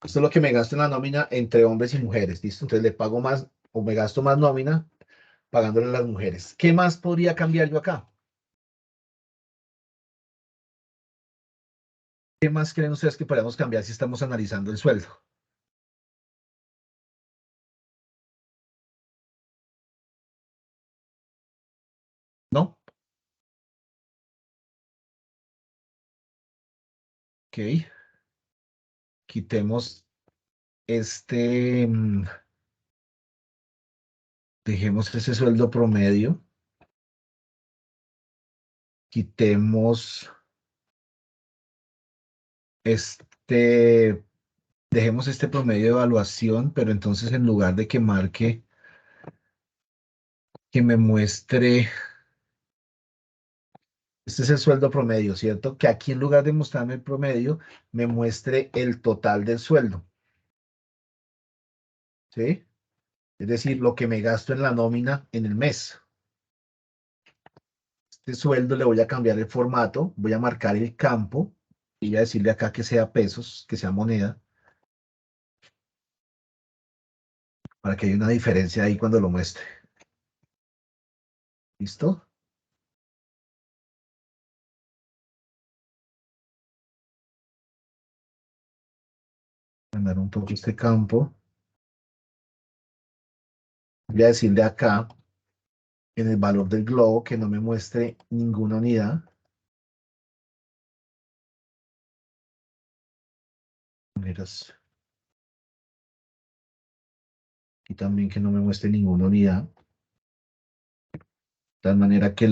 Esto es lo que me gasto en la nómina entre hombres y mujeres, ¿listo? Entonces le pago más o me gasto más nómina pagándole a las mujeres. ¿Qué más podría cambiar yo acá? ¿Qué más creen ustedes que podríamos cambiar si estamos analizando el sueldo? ¿No? Ok. Quitemos este, dejemos ese sueldo promedio. Quitemos este dejemos este promedio de evaluación, pero entonces en lugar de que marque, que me muestre, este es el sueldo promedio, ¿cierto? Que aquí en lugar de mostrarme el promedio, me muestre el total del sueldo. ¿Sí? Es decir, lo que me gasto en la nómina en el mes. Este sueldo le voy a cambiar el formato, voy a marcar el campo y voy a decirle acá que sea pesos, que sea moneda, para que haya una diferencia ahí cuando lo muestre. ¿Listo? Mandar un poco este campo. Voy a decirle acá, en el valor del globo, que no me muestre ninguna unidad. Miras. Y también que no me muestre ninguna unidad. De tal manera que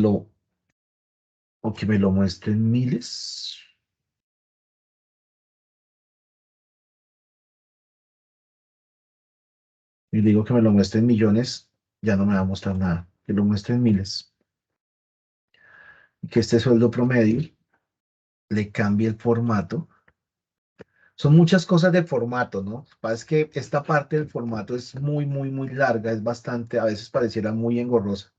o que me lo muestre en miles. Y digo que me lo muestre en millones, ya no me va a mostrar nada. Que lo muestre en miles. Y que este sueldo promedio le cambie el formato. Son muchas cosas de formato, ¿no? Lo que pasa es que esta parte del formato es muy, muy, muy larga, es bastante, a veces pareciera muy engorrosa.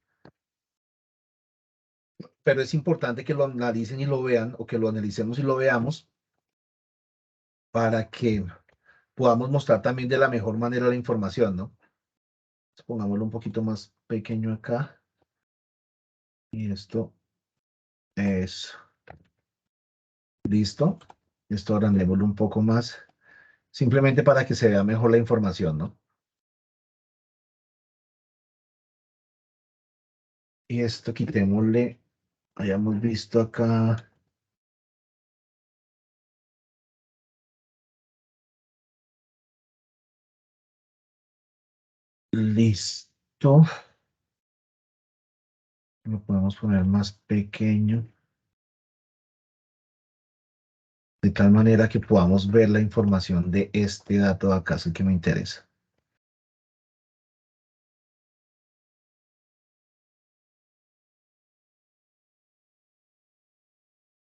Pero es importante que lo analicen y lo vean, o que lo analicemos y lo veamos, para que podamos mostrar también de la mejor manera la información, ¿no? Entonces, pongámoslo un poquito más pequeño acá. Y esto es listo. Esto agrandémoslo un poco más, simplemente para que se vea mejor la información, ¿no? Y esto quitémosle, hayamos visto acá. Listo. Lo podemos poner más pequeño, de tal manera que podamos ver la información de este dato de acá, es el que me interesa.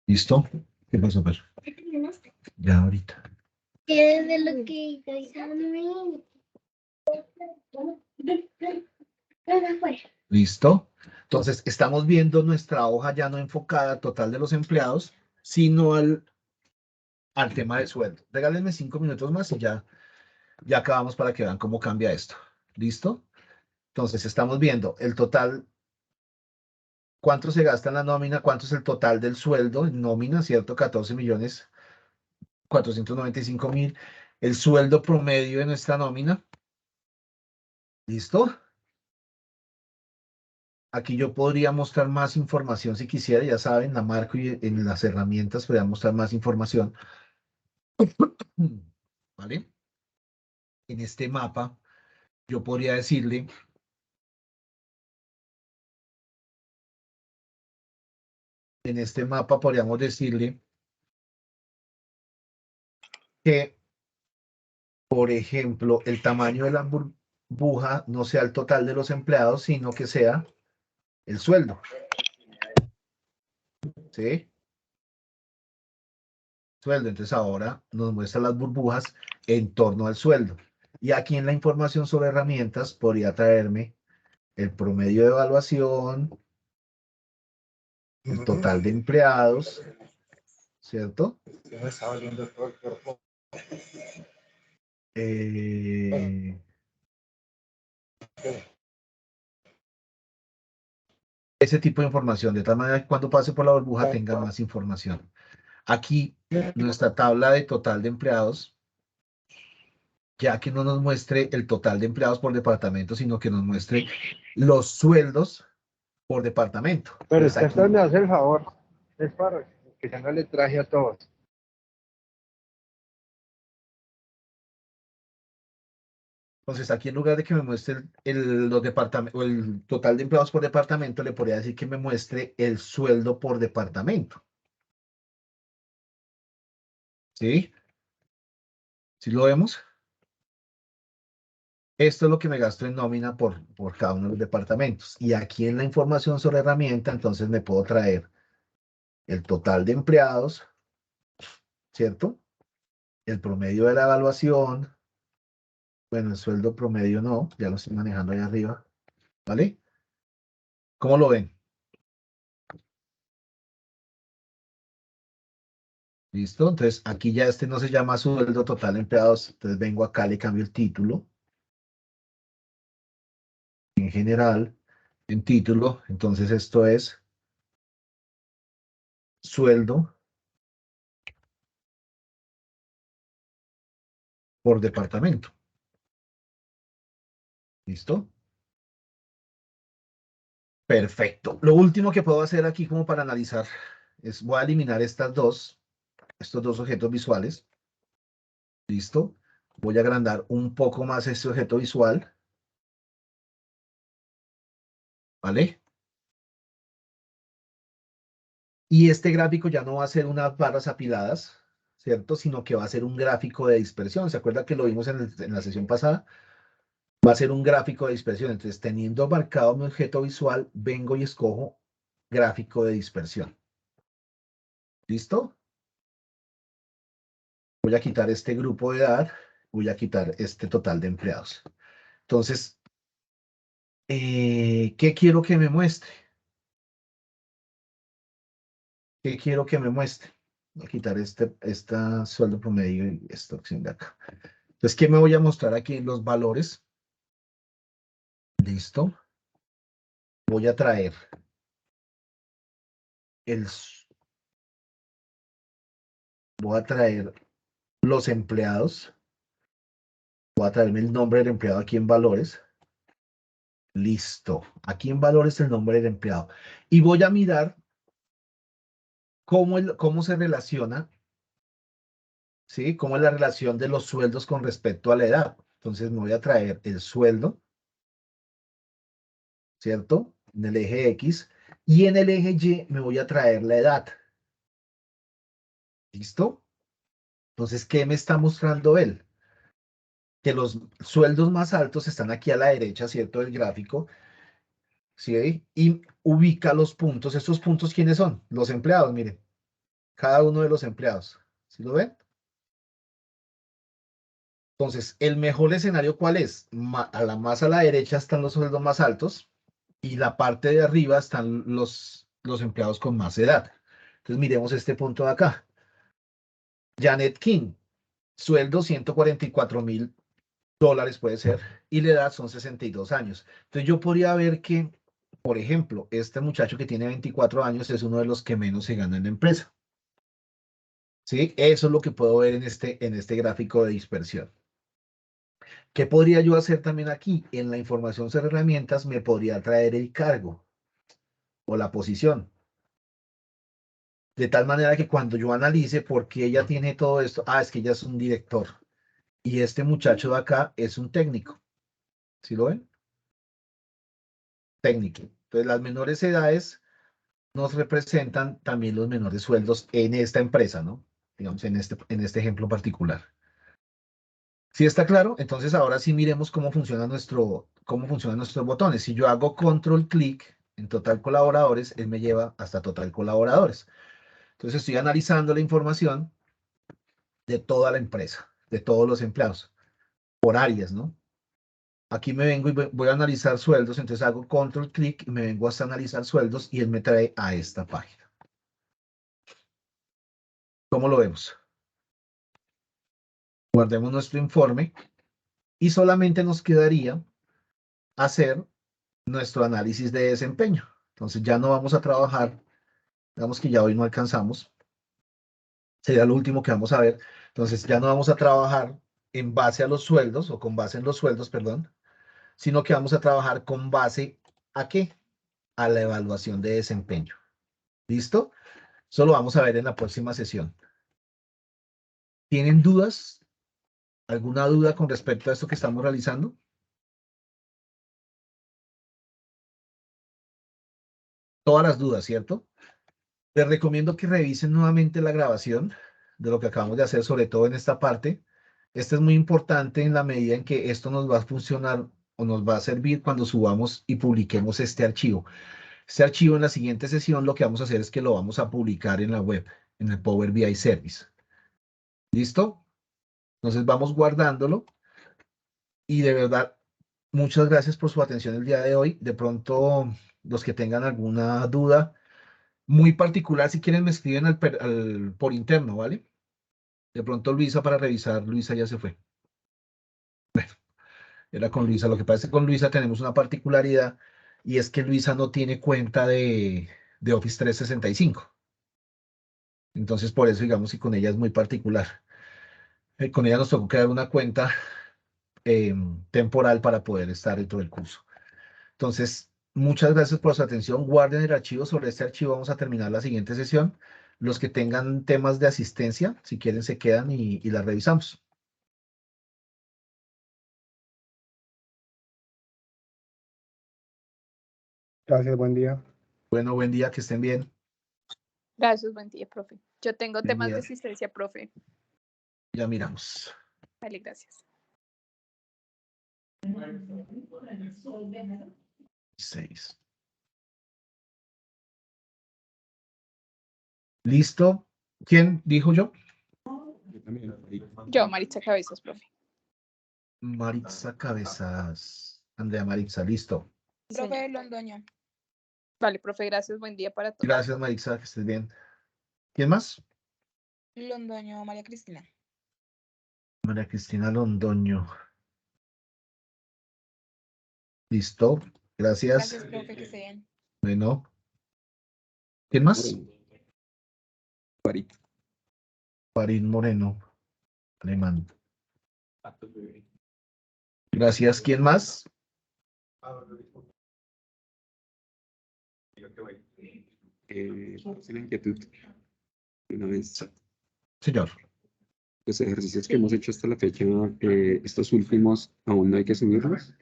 ¿Listo? ¿Qué pasó, Pedro? Ya ahorita. ¿Qué es de lo que ¿Listo? Entonces, estamos viendo nuestra hoja ya no enfocada al total de los empleados, sino al tema de sueldo. Regálenme 5 minutos más y ya acabamos para que vean cómo cambia esto. ¿Listo? Entonces, estamos viendo el total, cuánto se gasta en la nómina, cuánto es el total del sueldo en nómina, ¿cierto? 14.495.000. El sueldo promedio de nuestra nómina. ¿Listo? Aquí yo podría mostrar más información si quisiera, ya saben, la marco y en las herramientas podría mostrar más información. ¿Vale? En este mapa, yo podría decirle en este mapa podríamos decirle que, por ejemplo, el tamaño de la burbuja no sea el total de los empleados, sino que sea el sueldo. ¿Sí? Sueldo. Entonces ahora nos muestra las burbujas en torno al sueldo. Y aquí en la información sobre herramientas podría traerme el promedio de evaluación, el total de empleados, ¿cierto? Me está doliendo todo el cuerpo. Ese tipo de información, de tal manera que cuando pase por la burbuja tenga más información. Aquí, nuestra tabla de total de empleados, ya que no nos muestre el total de empleados por departamento, sino que nos muestre los sueldos por departamento. Pero Entonces, usted me hace el favor, es para que ya no le traje a todos. entonces, aquí en lugar de que me muestre los departamentos, o el total de empleados por departamento, le podría decir que me muestre el sueldo por departamento. ¿Sí? ¿Sí lo vemos? Esto es lo que me gasto en nómina por cada uno de los departamentos. Y aquí en la información sobre herramienta, entonces me puedo traer el total de empleados, ¿cierto? El promedio de la evaluación. Bueno, el sueldo promedio no, ya lo estoy manejando ahí arriba, ¿vale? ¿Cómo lo ven? ¿Listo? Entonces, aquí ya este no se llama sueldo total de empleados, entonces vengo acá, le cambio el título. En general, en título, entonces esto es sueldo por departamento. ¿Listo? Perfecto. Lo último que puedo hacer aquí como para analizar es, voy a eliminar estos dos objetos visuales. ¿Listo? Voy a agrandar un poco más este objeto visual. ¿Vale? Y este gráfico ya no va a ser unas barras apiladas, ¿cierto? Sino que va a ser un gráfico de dispersión. ¿Se acuerda que lo vimos en la sesión pasada? Va a ser un gráfico de dispersión. Entonces, teniendo marcado mi objeto visual, vengo y escojo gráfico de dispersión. ¿Listo? Voy a quitar este grupo de edad, voy a quitar este total de empleados. Entonces, ¿qué quiero que me muestre? ¿Qué quiero que me muestre? Voy a quitar esta sueldo promedio y esta opción de acá. Entonces, ¿qué me voy a mostrar aquí? Los valores. Listo. Voy a traer voy a traer los empleados. Voy a traerme el nombre del empleado aquí en valores. Listo. Aquí en valores el nombre del empleado. Y voy a mirar cómo se relaciona, ¿sí? Cómo es la relación de los sueldos con respecto a la edad. Entonces me voy a traer el sueldo, ¿cierto? En el eje X. Y en el eje Y me voy a traer la edad. ¿Listo? Entonces, ¿qué me está mostrando él? Que los sueldos más altos están aquí a la derecha, ¿cierto? Del gráfico, ¿sí? Y ubica los puntos. ¿Estos puntos quiénes son? Los empleados, miren. Cada uno de los empleados. ¿Sí lo ven? Entonces, el mejor escenario, ¿cuál es? Más a la derecha están los sueldos más altos y la parte de arriba están los empleados con más edad. Entonces, miremos este punto de acá. Janet King, sueldo $144,000 puede ser, y la edad son 62 años. Entonces, yo podría ver que, por ejemplo, este muchacho que tiene 24 años es uno de los que menos se gana en la empresa. ¿Sí? Eso es lo que puedo ver en este gráfico de dispersión. ¿Qué podría yo hacer también aquí? En la información sobre herramientas me podría traer el cargo o la posición. De tal manera que cuando yo analice por qué ella tiene todo esto, es que ella es un director y este muchacho de acá es un técnico. ¿Sí lo ven? Técnico. Entonces las menores edades nos representan también los menores sueldos en esta empresa, ¿no? Digamos, en este ejemplo particular. ¿Sí está claro? Entonces ahora sí miremos cómo funcionan nuestros botones. Si yo hago control clic en total colaboradores, él me lleva hasta total colaboradores. Entonces estoy analizando la información de toda la empresa, de todos los empleados, por áreas, ¿no? Aquí me vengo y voy a analizar sueldos, entonces hago control clic y me vengo hasta analizar sueldos y él me trae a esta página. ¿Cómo lo vemos? Guardemos nuestro informe y solamente nos quedaría hacer nuestro análisis de desempeño. Entonces ya no vamos a trabajar, digamos que ya hoy no alcanzamos, sería lo último que vamos a ver. Entonces ya no vamos a trabajar en base a los sueldos o con base en los sueldos, perdón, sino que vamos a trabajar con base ¿a qué? A la evaluación de desempeño. ¿Listo? Eso lo vamos a ver en la próxima sesión. ¿Tienen dudas? ¿Alguna duda con respecto a esto que estamos realizando? Todas las dudas, ¿cierto? Les recomiendo que revisen nuevamente la grabación de lo que acabamos de hacer, sobre todo en esta parte, Este es muy importante en la medida en que esto nos va a funcionar o nos va a servir cuando subamos y publiquemos este archivo. Este archivo en la siguiente sesión lo que vamos a hacer es que lo vamos a publicar en la web, en el Power BI Service. ¿Listo? Entonces vamos guardándolo y de verdad, muchas gracias por su atención el día de hoy. De pronto, los que tengan alguna duda muy particular, si quieren me escriben por interno, ¿vale? De pronto Luisa para revisar, Luisa ya se fue. Era con Luisa. Lo que pasa es que con Luisa tenemos una particularidad y es que Luisa no tiene cuenta de Office 365. Entonces, por eso, digamos, que con ella es muy particular. Con ella nos tocó crear una cuenta temporal para poder estar dentro del curso. Entonces, muchas gracias por su atención. Guarden el archivo. Sobre este archivo vamos a terminar la siguiente sesión. Los que tengan temas de asistencia, si quieren, se quedan y la revisamos. Gracias, buen día. Bueno, buen día, que estén bien. Gracias, buen día, profe. Yo tengo Buen temas día. de asistencia, profe. Ya miramos. Vale, gracias. 6. ¿Listo? ¿Quién dijo yo? Yo, Maritza Cabezas, profe. Maritza Cabezas. Andrea Maritza, listo. Profe Londoño. Vale, profe, gracias. Buen día para todos. Gracias, Maritza, que estés bien. ¿Quién más? Londoño, María Cristina. María Cristina Londoño. Listo. Gracias. Gracias, profe, que se den. Bueno. ¿Quién más? Farid Moreno. Alemán. Gracias. ¿Quién más? La inquietud. Una vez, Señor. los ejercicios que hemos hecho hasta la fecha, estos últimos, ¿aún no hay que subirlos?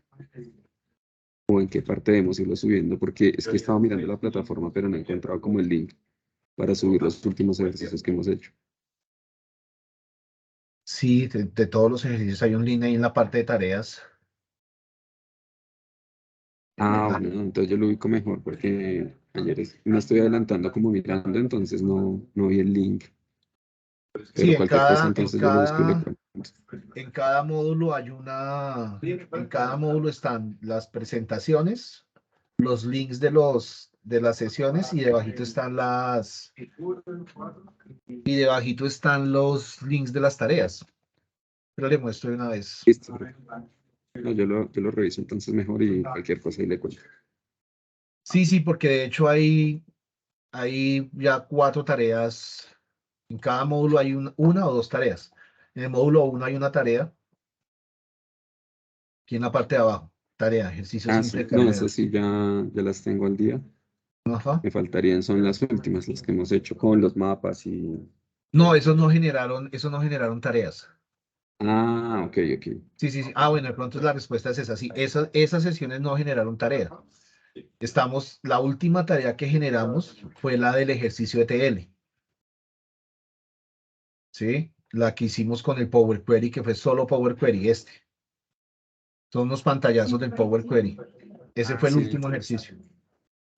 ¿O en qué parte debemos irlos subiendo? Porque es que he estado mirando la plataforma, pero no he encontrado como el link para subir los últimos ejercicios que hemos hecho. Sí, de todos los ejercicios hay un link ahí en la parte de tareas. Bueno, entonces yo lo ubico mejor porque ayer me estoy adelantando como mirando, entonces no vi el link. Pero Sí, cualquier cosa, entonces yo lo busco y le cuento. en cada módulo en cada módulo están las presentaciones, los links de las sesiones y debajito están los links de las tareas. Pero le muestro de una vez. Listo. No, yo lo reviso entonces mejor y cualquier cosa y le cuento. Sí, porque de hecho hay ya 4 tareas. En cada módulo hay una o 2 tareas. En el módulo 1 hay una tarea. Aquí en la parte de abajo. Tarea, ejercicios Sí. No, intercarreras. esas sí ya las tengo al día. Ajá. Me faltarían, son las últimas, las que hemos hecho con los mapas y... No, esos no generaron tareas. Ok. Sí. Bueno, de pronto la respuesta es esa. Sí, esas sesiones no generaron tarea. La última tarea que generamos fue la del ejercicio ETL. ¿Sí? La que hicimos con el Power Query, que fue solo Power Query Son unos pantallazos del Power Query. Ese fue el Sí. último ejercicio.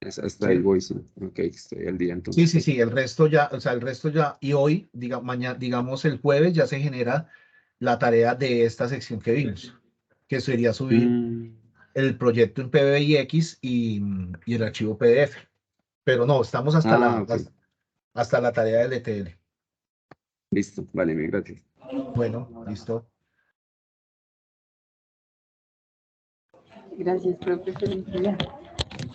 Hasta ahí voy, sí. Ok, estoy al día entonces. Sí. El resto ya, y hoy, mañana, digamos el jueves, ya se genera la tarea de esta sección que vimos, que sería subir el proyecto en PBIX y el archivo PDF. Pero no, estamos hasta la tarea del ETL. Listo, vale, bien, gracias. Bueno, listo. Gracias, profe. Feliz día.